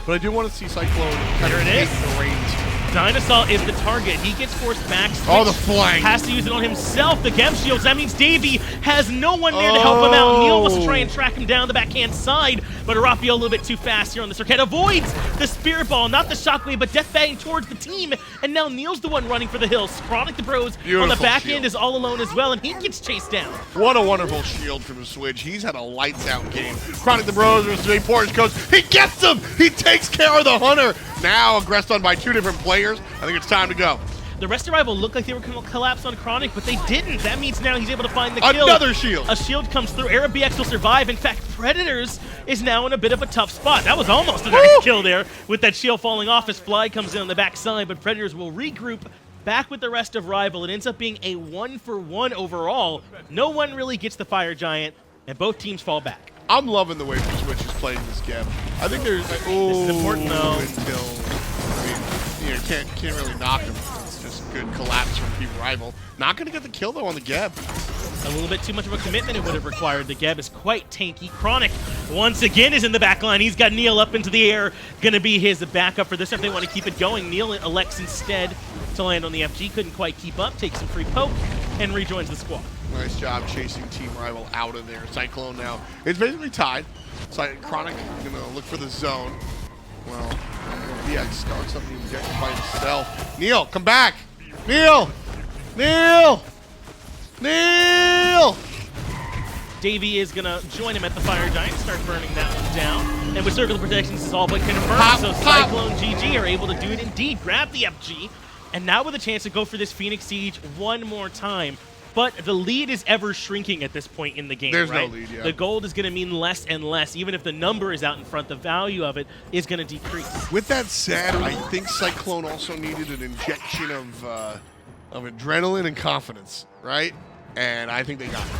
But I do want to see Cyclone kind of hit the range. DineOhSaw is the target. He gets forced back. Oh, the flank. Has to use it on himself. The Gem shields. That means Davey has no one there to help him out. NeiI wants to try and track him down the backhand side, but Rapio a little bit too fast here on the Serqet. Avoids the Spirit Ball, not the Shockwave, but death batting towards the team. And now NeiI's the one running for the hills. ChronicThe Bros on the back end is all alone as well, and he gets chased down. What a wonderful shield from Switch. He's had a lights out game. ChronicThe Bros versus a Portage Coast. He gets him. He takes care of the Hunter. Now aggressed on by 2 different players. I think it's time to go. The rest of RivaL looked like they were going to collapse on Chronic, but they didn't. That means now he's able to find the kill. Another shield. A shield comes through. Eribiiax will survive. In fact, Predators is now in a bit of a tough spot. That was almost a nice kill there with that shield falling off as Fly comes in on the backside, but Predators will regroup back with the rest of RivaL. It ends up being a 1-for-1 overall. No one really gets the Fire Giant, and both teams fall back. I'm loving the way Switch is playing this game. I think there's like, this is important though. Until, I mean, can't really knock him. It's just good collapse from Team RivaL. Not going to get the kill though on the Geb. A little bit too much of a commitment it would have required. The Geb is quite tanky. Chronic once again is in the back line. He's got NeiI up into the air. Going to be his backup for this if they want to keep it going. NeiI elects instead to land on the FG. Couldn't quite keep up. Takes some free poke and rejoins the squad. Nice job chasing Team RivaL out of there. Cyclone now. It's basically tied. So Chronic gonna look for the zone. Well, RvX starts something objective by himself. NeiI, come back! NeiI! NeiI! NeiI! Davey is gonna join him at the Fire Giant, start burning that one down. And with Circle of Protection, this is all but confirmed. So CycloneGG are able to do it indeed. Grab the FG, and now with a chance to go for this Phoenix Siege one more time. But the lead is ever shrinking at this point in the game, There's right? no lead, yeah. The gold is going to mean less and less. Even if the number is out in front, the value of it is going to decrease. With that said, I think Cyclone also needed an injection of adrenaline and confidence, right? And I think they got it.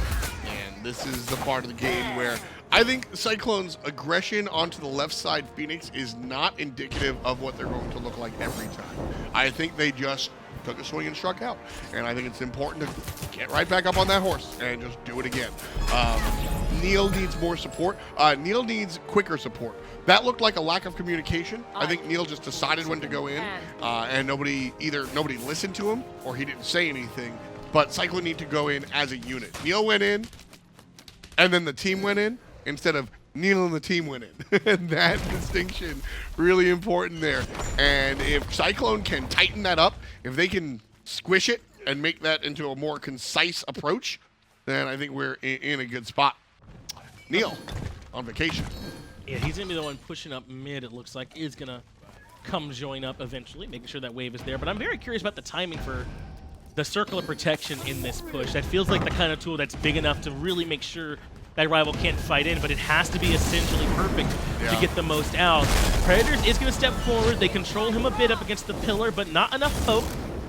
And this is the part of the game where I think Cyclone's aggression onto the left side Phoenix is not indicative of what they're going to look like every time. I think they just took a swing and struck out. And I think it's important to get right back up on that horse and just do it again. NeiI needs more support. NeiI needs quicker support. That looked like a lack of communication. I think NeiI just decided when to go in, and nobody listened to him or he didn't say anything. But Cyclone need to go in as a unit. NeiI went in, and then the team went in instead of NeiI and the team went in. And that distinction, really important there. And if Cyclone can tighten that up, if they can squish it and make that into a more concise approach, then I think we're in a good spot. NeiI on vacation. Yeah, he's going to be the one pushing up mid, it looks like. Is going to come join up eventually, making sure that wave is there. But I'm very curious about the timing for the Circle of Protection in this push. That feels like the kind of tool that's big enough to really make sure that RivaL can't fight in, but it has to be essentially perfect to get the most out. Predators is going to step forward. They control him a bit up against the pillar, but not enough poke,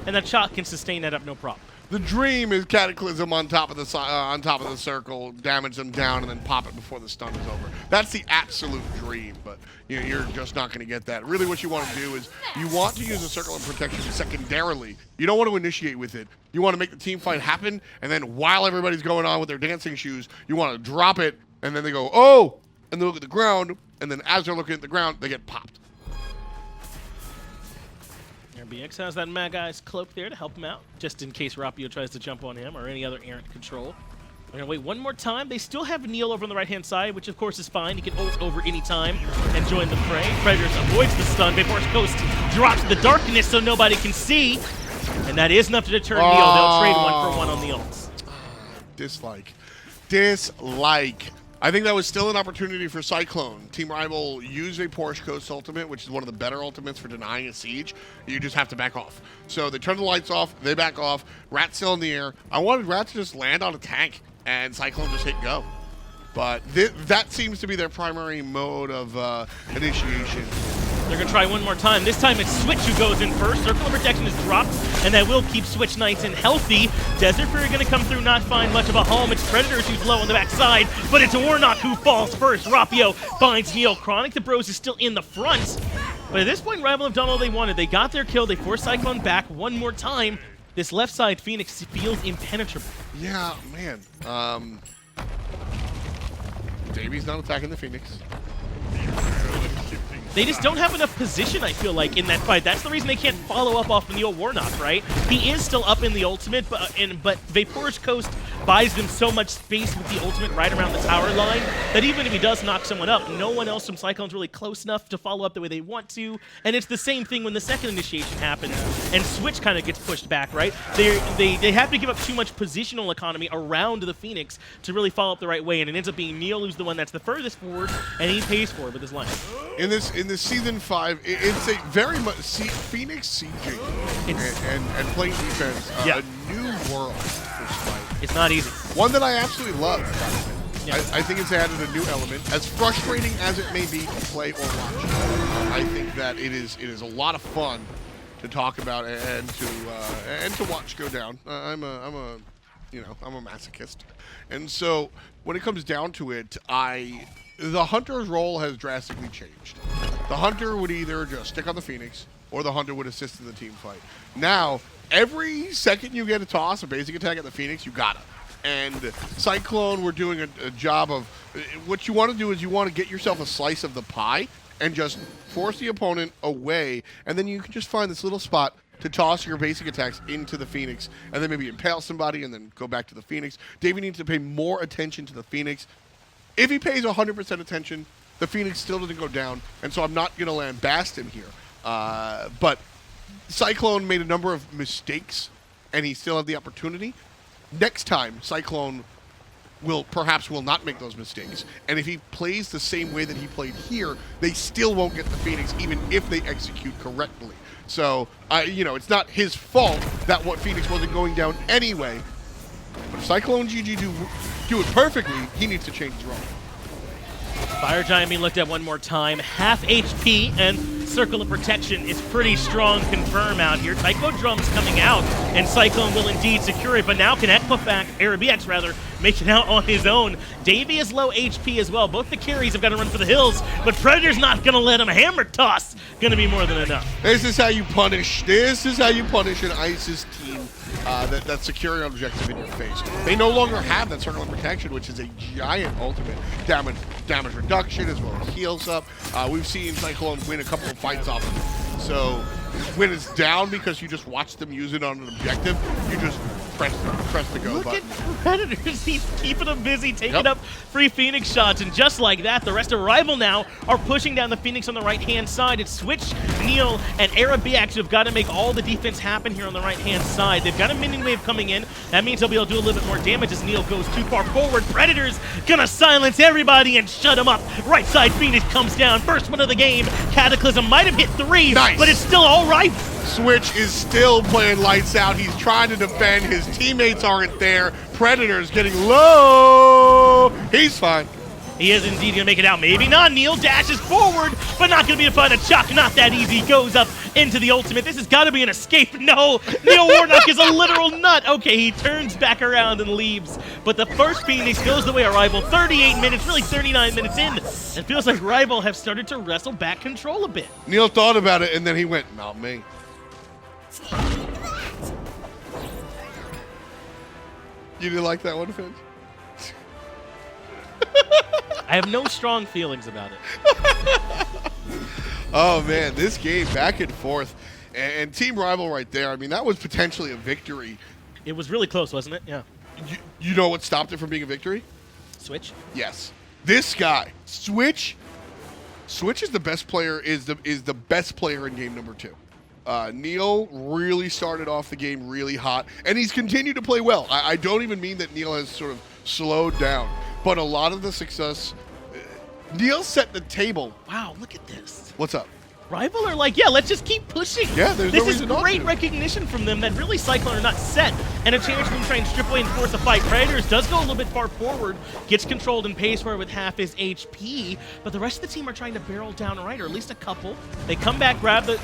and that Chaac can sustain that up no problem. The dream is Cataclysm on top of the circle, damage them down, and then pop it before the stun is over. That's the absolute dream, but you know, you're just not going to get that. Really, what you want to do is you want to use a circle of protection secondarily. You don't want to initiate with it. You want to make the team fight happen, and then while everybody's going on with their dancing shoes, you want to drop it, and then they go, oh, and they look at the ground, and then as they're looking at the ground, they get popped. Eribiiax has that Magai's cloak there to help him out, just in case Rapio tries to jump on him or any other errant control. We're gonna wait one more time. They still have NeiI over on the right-hand side, which of course is fine. He can ult over any time and join the fray. Predators avoids the stun. Vapor's Coast drops the darkness so nobody can see. And that is enough to deter NeiI. They'll trade 1-for-1 on the ults. Dislike. I think that was still an opportunity for Cyclone. Team RivaL used a Porsche Coast ultimate, which is one of the better ultimates for denying a siege. You just have to back off. So they turn the lights off, they back off. Rat's still in the air. I wanted Rat to just land on a tank and Cyclone just hit go. But that seems to be their primary mode of initiation. They're going to try one more time. This time it's Switch who goes in first. Circle of Protection is dropped, and that will keep Switch Knights in healthy. Desert Fury going to come through, not find much of a home. It's Predators who's low on the backside, but it's Warnock who falls first. Rapio finds NeiI. ChronicThe Bros is still in the front. But at this point, RivaL have done all they wanted. They got their kill. They forced Cyclone back one more time. This left side Phoenix feels impenetrable. Yeah, man. Davy's not attacking the Phoenix. They just don't have enough position, I feel like, in that fight. That's the reason they can't follow up off NeiI Warnock, right? He is still up in the ultimate, but Vapor's Coast buys them so much space with the ultimate right around the tower line that even if he does knock someone up, no one else from Cyclone's really close enough to follow up the way they want to. And it's the same thing when the second initiation happens and Switch kind of gets pushed back, right? They have to give up too much positional economy around the Phoenix to really follow up the right way, and it ends up being NeiI who's the one that's the furthest forward, and he pays for it with his life. In this season 5, it's a very much Phoenix sieging and playing defense. A new world for Smite. It's not easy. One that I absolutely love. Yeah. I think it's added a new element. As frustrating as it may be to play or watch, I think that it is a lot of fun to talk about and to watch go down. I'm a masochist, and so when it comes down to it, the Hunter's role has drastically changed. The Hunter would either just stick on the Phoenix, or the Hunter would assist in the team fight. Now, every second you get a toss, a basic attack at the Phoenix, you gotta. And Cyclone, we're doing a job of, what you want to do is you want to get yourself a slice of the pie and just force the opponent away, and then you can just find this little spot to toss your basic attacks into the Phoenix, and then maybe impale somebody and then go back to the Phoenix. Davey needs to pay more attention to the Phoenix. If he pays 100% attention, the Phoenix still doesn't go down, and so I'm not going to lambast him here. But Cyclone made a number of mistakes, and he still had the opportunity. Next time, Cyclone will not make those mistakes. And if he plays the same way that he played here, they still won't get the Phoenix, even if they execute correctly. So, it's not his fault that what Phoenix wasn't going down anyway. But if CycloneGG do it perfectly, he needs to change his role. Fire Giant being looked at one more time. Half HP and Circle of Protection is pretty strong confirm out here. Tycho Drums coming out, and Cyclone will indeed secure it, but now can Eribiiax rather, make it out on his own. Davey is low HP as well. Both the carries have got to run for the hills, but Predator's not going to let him. Hammer Toss going to be more than enough. This is how you punish. This is how you punish an ISIS team that's securing an objective in your face. They no longer have that Circle of Protection, which is a giant ultimate. Damage reduction as well as heals up. We've seen Cyclone win a couple of fights off of it. So when it's down because you just watch them use it on an objective, you just press the go button. Look at Predators. He's keeping them busy, taking up free Phoenix shots, and just like that, the rest of RivaL now are pushing down the Phoenix on the right-hand side. It's Switch, NeiI, and Eribiiax who've got to make all the defense happen here on the right-hand side. They've got a minion wave coming in. That means they'll be able to do a little bit more damage as NeiI goes too far forward. Predators gonna silence everybody and shut him up. Right side Phoenix comes down. First one of the game. Cataclysm might have hit 3, but it's still all right. Switch is still playing lights out. He's trying to defend. His teammates aren't there. Predators getting low. He's fine. He is indeed going to make it out. Maybe not. NeiI dashes forward, but not going to be able to find a Chaac. Not that easy. Goes up into the ultimate. This has got to be an escape. No, NeiI Warnock is a literal nut. Okay, he turns back around and leaves. But the first Phoenix goes the way of RvL. 38 minutes, really 39 minutes in. It feels like RvL have started to wrestle back control a bit. NeiI thought about it, and then he went, not me. You didn't like that one, Finch? I have no strong feelings about it. Oh, man, this game back and forth. And Team RivaL right there, I mean, that was potentially a victory. It was really close, wasn't it? Yeah. You know what stopped it from being a victory? Switch? Yes. This guy, Switch is the best player, is the best player in game number 2. NeiI really started off the game really hot, and he's continued to play well. I don't even mean that NeiI has sort of slowed down, but a lot of the success, NeiI set the table. Wow, look at this. What's up? RivaL are like, yeah, let's just keep pushing. Yeah, there's no This is reason not great to. recognition from them that really Cyclone are not set, and a chance for them to try and strip away and force a fight. Predators does go a little bit far forward, gets controlled and pays for it with half his HP, but the rest of the team are trying to barrel down right, or at least a couple. They come back, grab the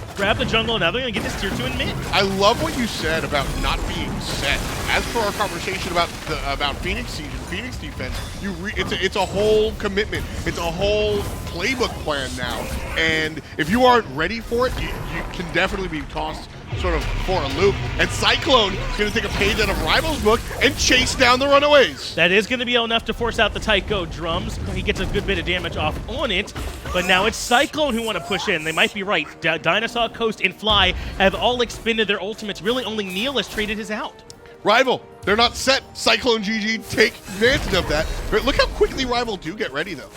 jungle, and now they're going to get this tier 2 in mid. I love what you said about not being set. As for our conversation about Phoenix season, Phoenix defense, it's a whole commitment. It's a whole playbook plan now, and if you aren't ready for it, you can definitely be tossed sort of for a loop. And Cyclone is going to take a page out of RivaL's book and chase down the runaways. That is going to be enough to force out the Tycho drums. He gets a good bit of damage off on it, but now it's Cyclone who want to push in. They might be right. DineOhSaw, Coast, and Fly have all expended their ultimates. Really, only NeiI has traded his out. RivaL, they're not set. CycloneGG take advantage of that. But look how quickly RivaL do get ready, though.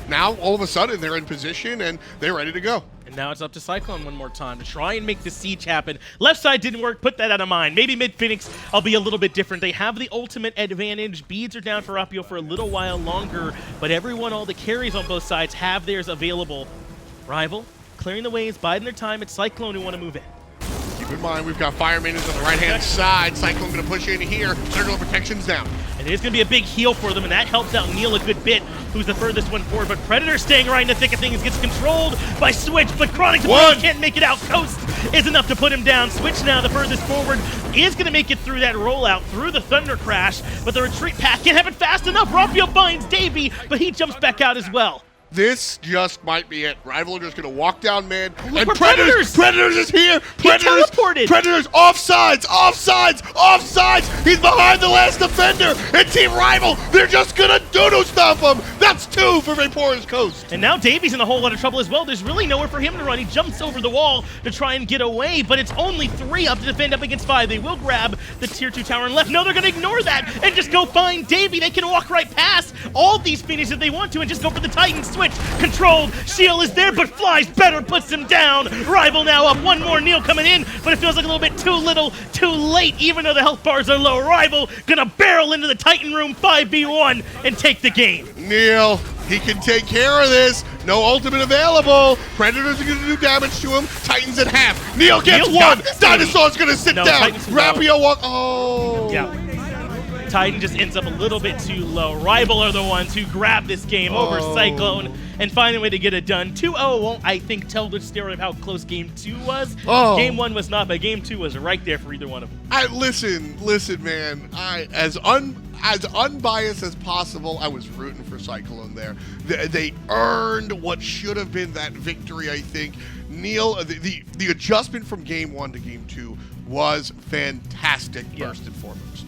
Now, all of a sudden, they're in position, and they're ready to go. And now it's up to Cyclone one more time to try and make the siege happen. Left side didn't work. Put that out of mind. Maybe mid-Phoenix will be a little bit different. They have the ultimate advantage. Beads are down for Rapio for a little while longer, but everyone, all the carries on both sides, have theirs available. RivaL clearing the ways, biding their time. It's Cyclone who want to move in. Keep in mind, we've got Fire Maidens on the right-hand side. Cyclone going to push in here. Circle of Protection's down. And it is going to be a big heal for them, and that helps out NeiI a good bit, who's the furthest one forward. But Predator staying right in the thick of things, gets controlled by Switch, but ChronicThe can't make it out. Coast is enough to put him down. Switch now the furthest forward, is going to make it through that rollout, through the Thunder Crash, but the retreat path can't happen fast enough. Rapio finds Davey, but he jumps back out as well. This just might be it. RivaL are just going to walk down mid. Look, and Predators! Predators is here! Teleported! Predators offsides! Offsides! Offsides! He's behind the last defender! And Team RivaL, they're just going to doo-doo stomp him! That's 2 for Vapora's Coast. And now Davey's in a whole lot of trouble as well. There's really nowhere for him to run. He jumps over the wall to try and get away, but it's only 3 up to defend up against 5. They will grab the tier 2 tower and left. No, they're going to ignore that and just go find Davey. They can walk right past all these Phoenix if they want to and just go for the Titan switch. Controlled. Shield is there, but Flies better, puts him down. RivaL now up. One more NeiI coming in, but it feels like a little bit too little, too late, even though the health bars are low. RivaL gonna barrel into the Titan room 5v1 and take the game. NeiI, he can take care of this. No ultimate available. Predators are going to do damage to him. Titans at half. NeiI gets one. DineOhSaw's going to sit down. Rapio walk. Oh. Yeah. Titan just ends up a little bit too low. RivaL are the ones who grab this game over Cyclone and find a way to get it done. 2-0 won't, I think, tell the story of how close Game 2 was. Game 1 was not, but Game 2 was right there for either one of them. Listen, man. As unbiased as possible, I was rooting for Cyclone there. They earned what should have been that victory, I think. NeiI, the adjustment from Game 1 to Game 2 was fantastic, first and foremost.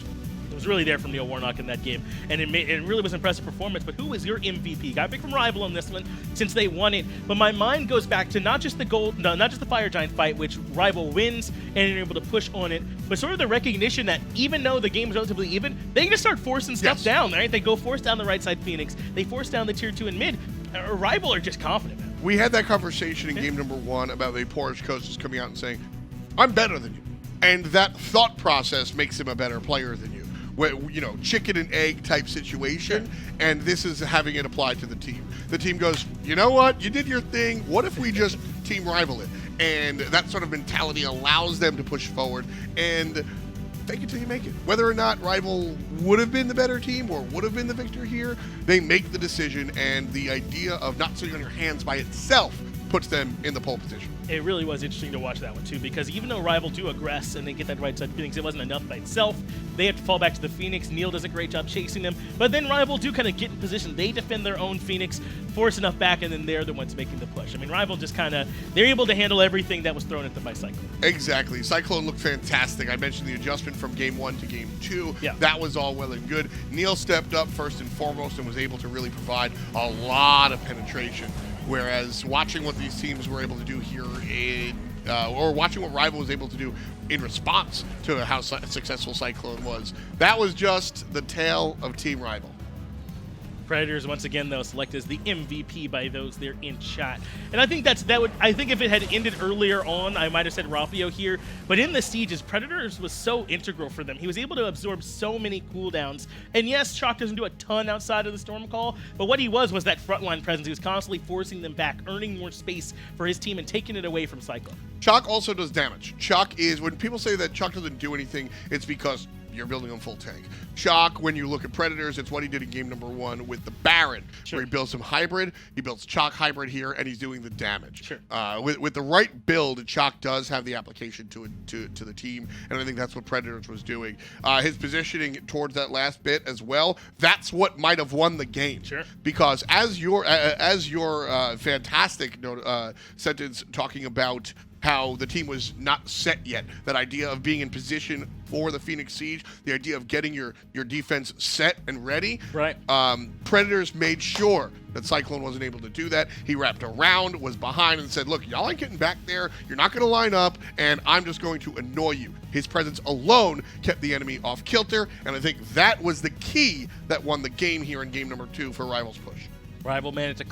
Was really there from NeiI Warnock in that game, and it really was impressive performance. But who was your MVP? Got big from RivaL on this one since they won it. But my mind goes back to not just the Fire Giant fight, which RivaL wins and you're able to push on it, but sort of the recognition that even though the game is relatively even, they can just start forcing stuff down. Right? They go force down the right side Phoenix. They force down the tier 2 and mid. RivaL are just confident. We had that conversation in game number 1 about Vapora's Coast just coming out and saying, "I'm better than you," and that thought process makes him a better player than you. You know, chicken and egg type situation, and this is having it applied to the team. The team goes, you know what, you did your thing, what if we just Team RivaL it? And that sort of mentality allows them to push forward, and fake it till you make it. Whether or not RivaL would have been the better team or would have been the victor here, they make the decision, and the idea of not sitting on your hands by itself puts them in the pole position. It really was interesting to watch that one too, because even though RivaL do aggress and they get that right side Phoenix, it wasn't enough by itself. They have to fall back to the Phoenix. NeiI does a great job chasing them, but then RivaL do kind of get in position. They defend their own Phoenix, force enough back, and then they're the ones making the push. I mean, RivaL just kind of, they're able to handle everything that was thrown at them by Cyclone. Exactly. Cyclone looked fantastic. I mentioned the adjustment from game 1 to game 2. Yeah. That was all well and good. NeiI stepped up first and foremost and was able to really provide a lot of penetration. Whereas watching what these teams were able to do here or watching what RivaL was able to do in response to how successful Cyclone was, that was just the tale of Team RivaL. Predators once again though selected as the MVP by those there in chat, and I think I think if it had ended earlier on, I might have said Rapio here, but in the sieges, Predators was so integral for them. He was able to absorb so many cooldowns, and yes, Chaac doesn't do a ton outside of the Storm Call, but what he was that frontline presence. He was constantly forcing them back, earning more space for his team, and taking it away from Cyclone. Chaac also does damage. Chaac is, when people say that Chaac doesn't do anything, it's because you're building on full tank. Chaac, when you look at Predators, it's what he did in game number 1 with the Baron, where he builds some hybrid. He builds Chaac hybrid here, and he's doing the damage. Sure. With the right build, Chaac does have the application to the team, and I think that's what Predators was doing. His positioning towards that last bit as well, that's what might have won the game. Sure. Because as your fantastic sentence talking about how the team was not set yet, that idea of being in position for the Phoenix Siege, the idea of getting your defense set and ready. Right. Predators made sure that Cyclone wasn't able to do that. He wrapped around, was behind, and said, look, y'all ain't getting back there. You're not going to line up, and I'm just going to annoy you. His presence alone kept the enemy off kilter, and I think that was the key that won the game here in game number 2 for RivaL's push. RivaL managed to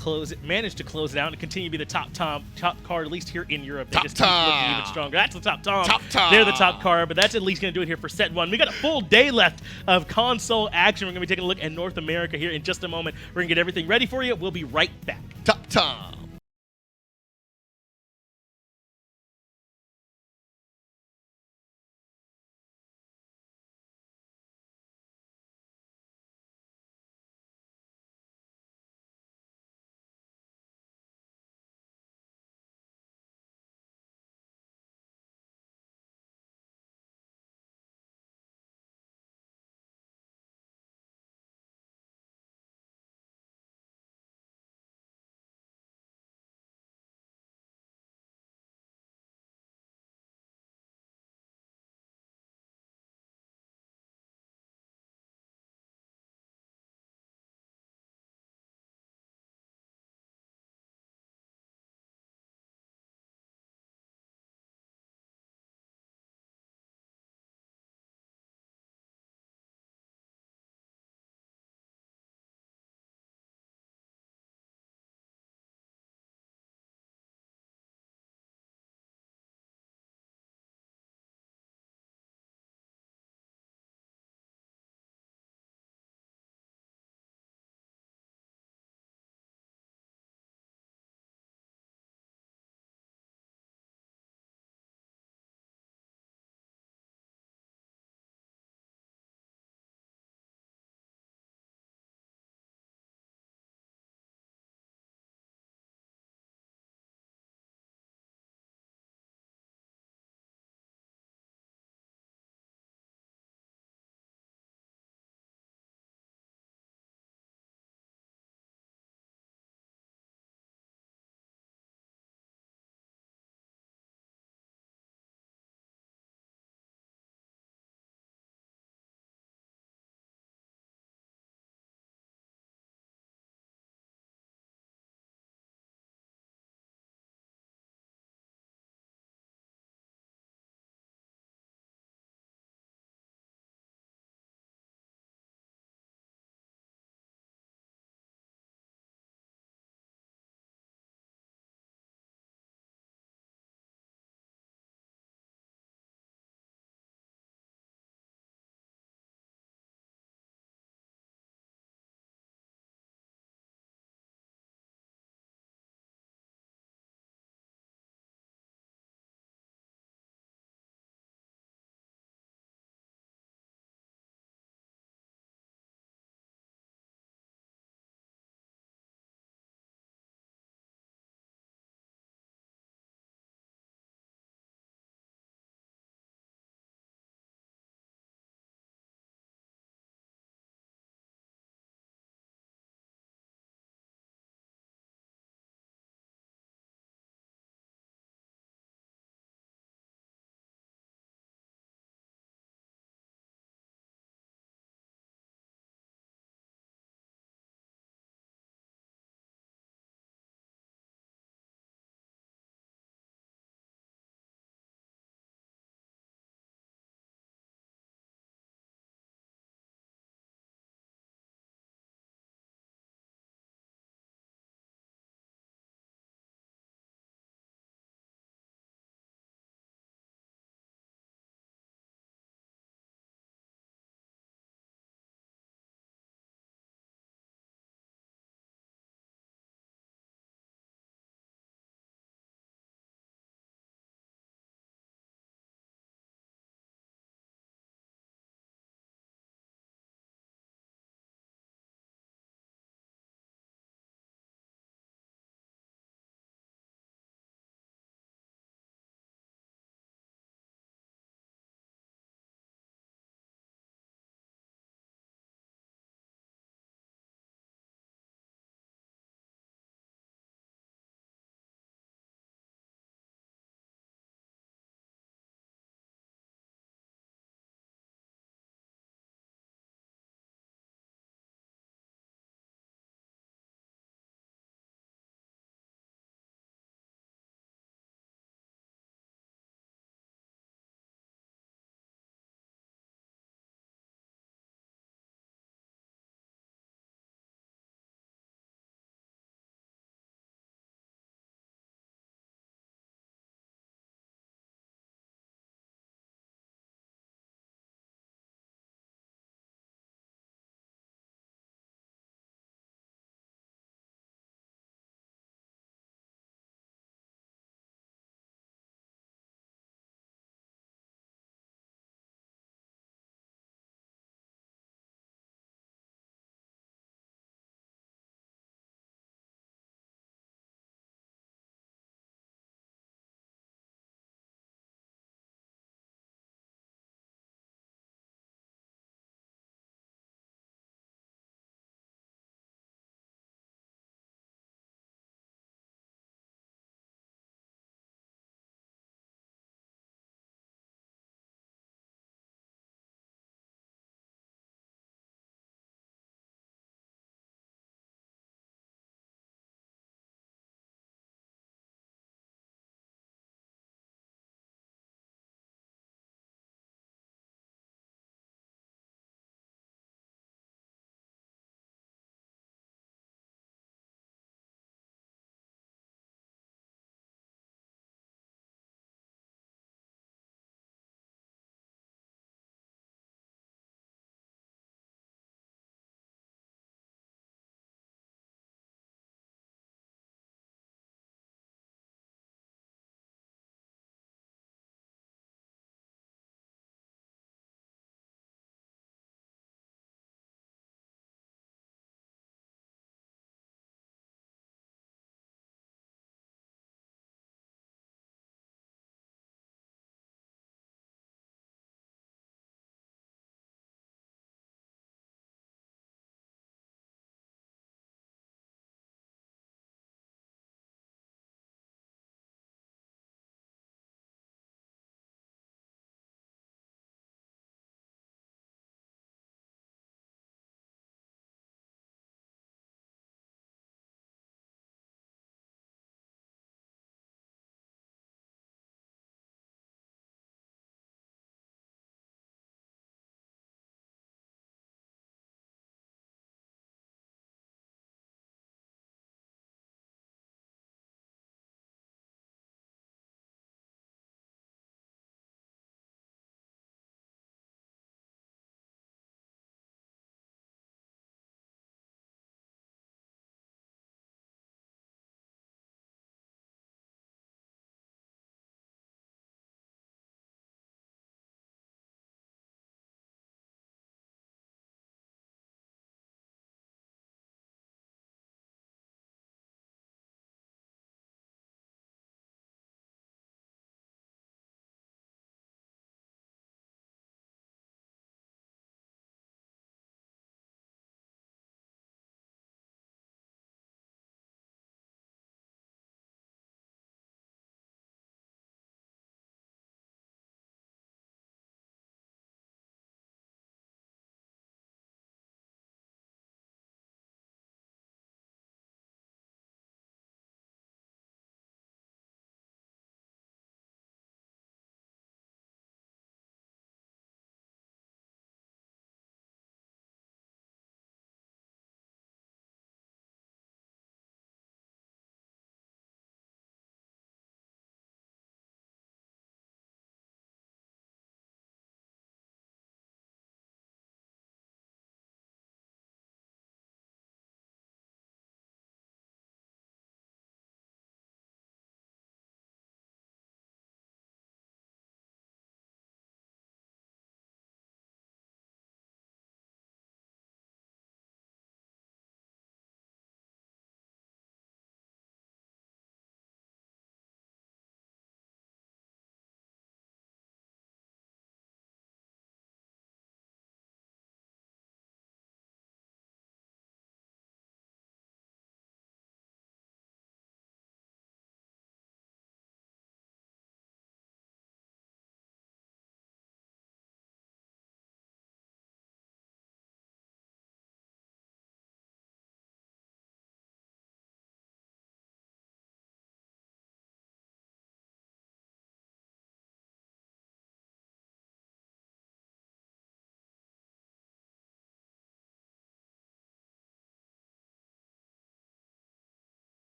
close it out and continue to be the top card, at least here in Europe. They just keep top. looking even stronger. That's the top Tom. Top Tom. They're the top card, but that's at least going to do it here for set 1. We got a full day left of console action. We're going to be taking a look at North America here in just a moment. We're going to get everything ready for you. We'll be right back. Top Tom.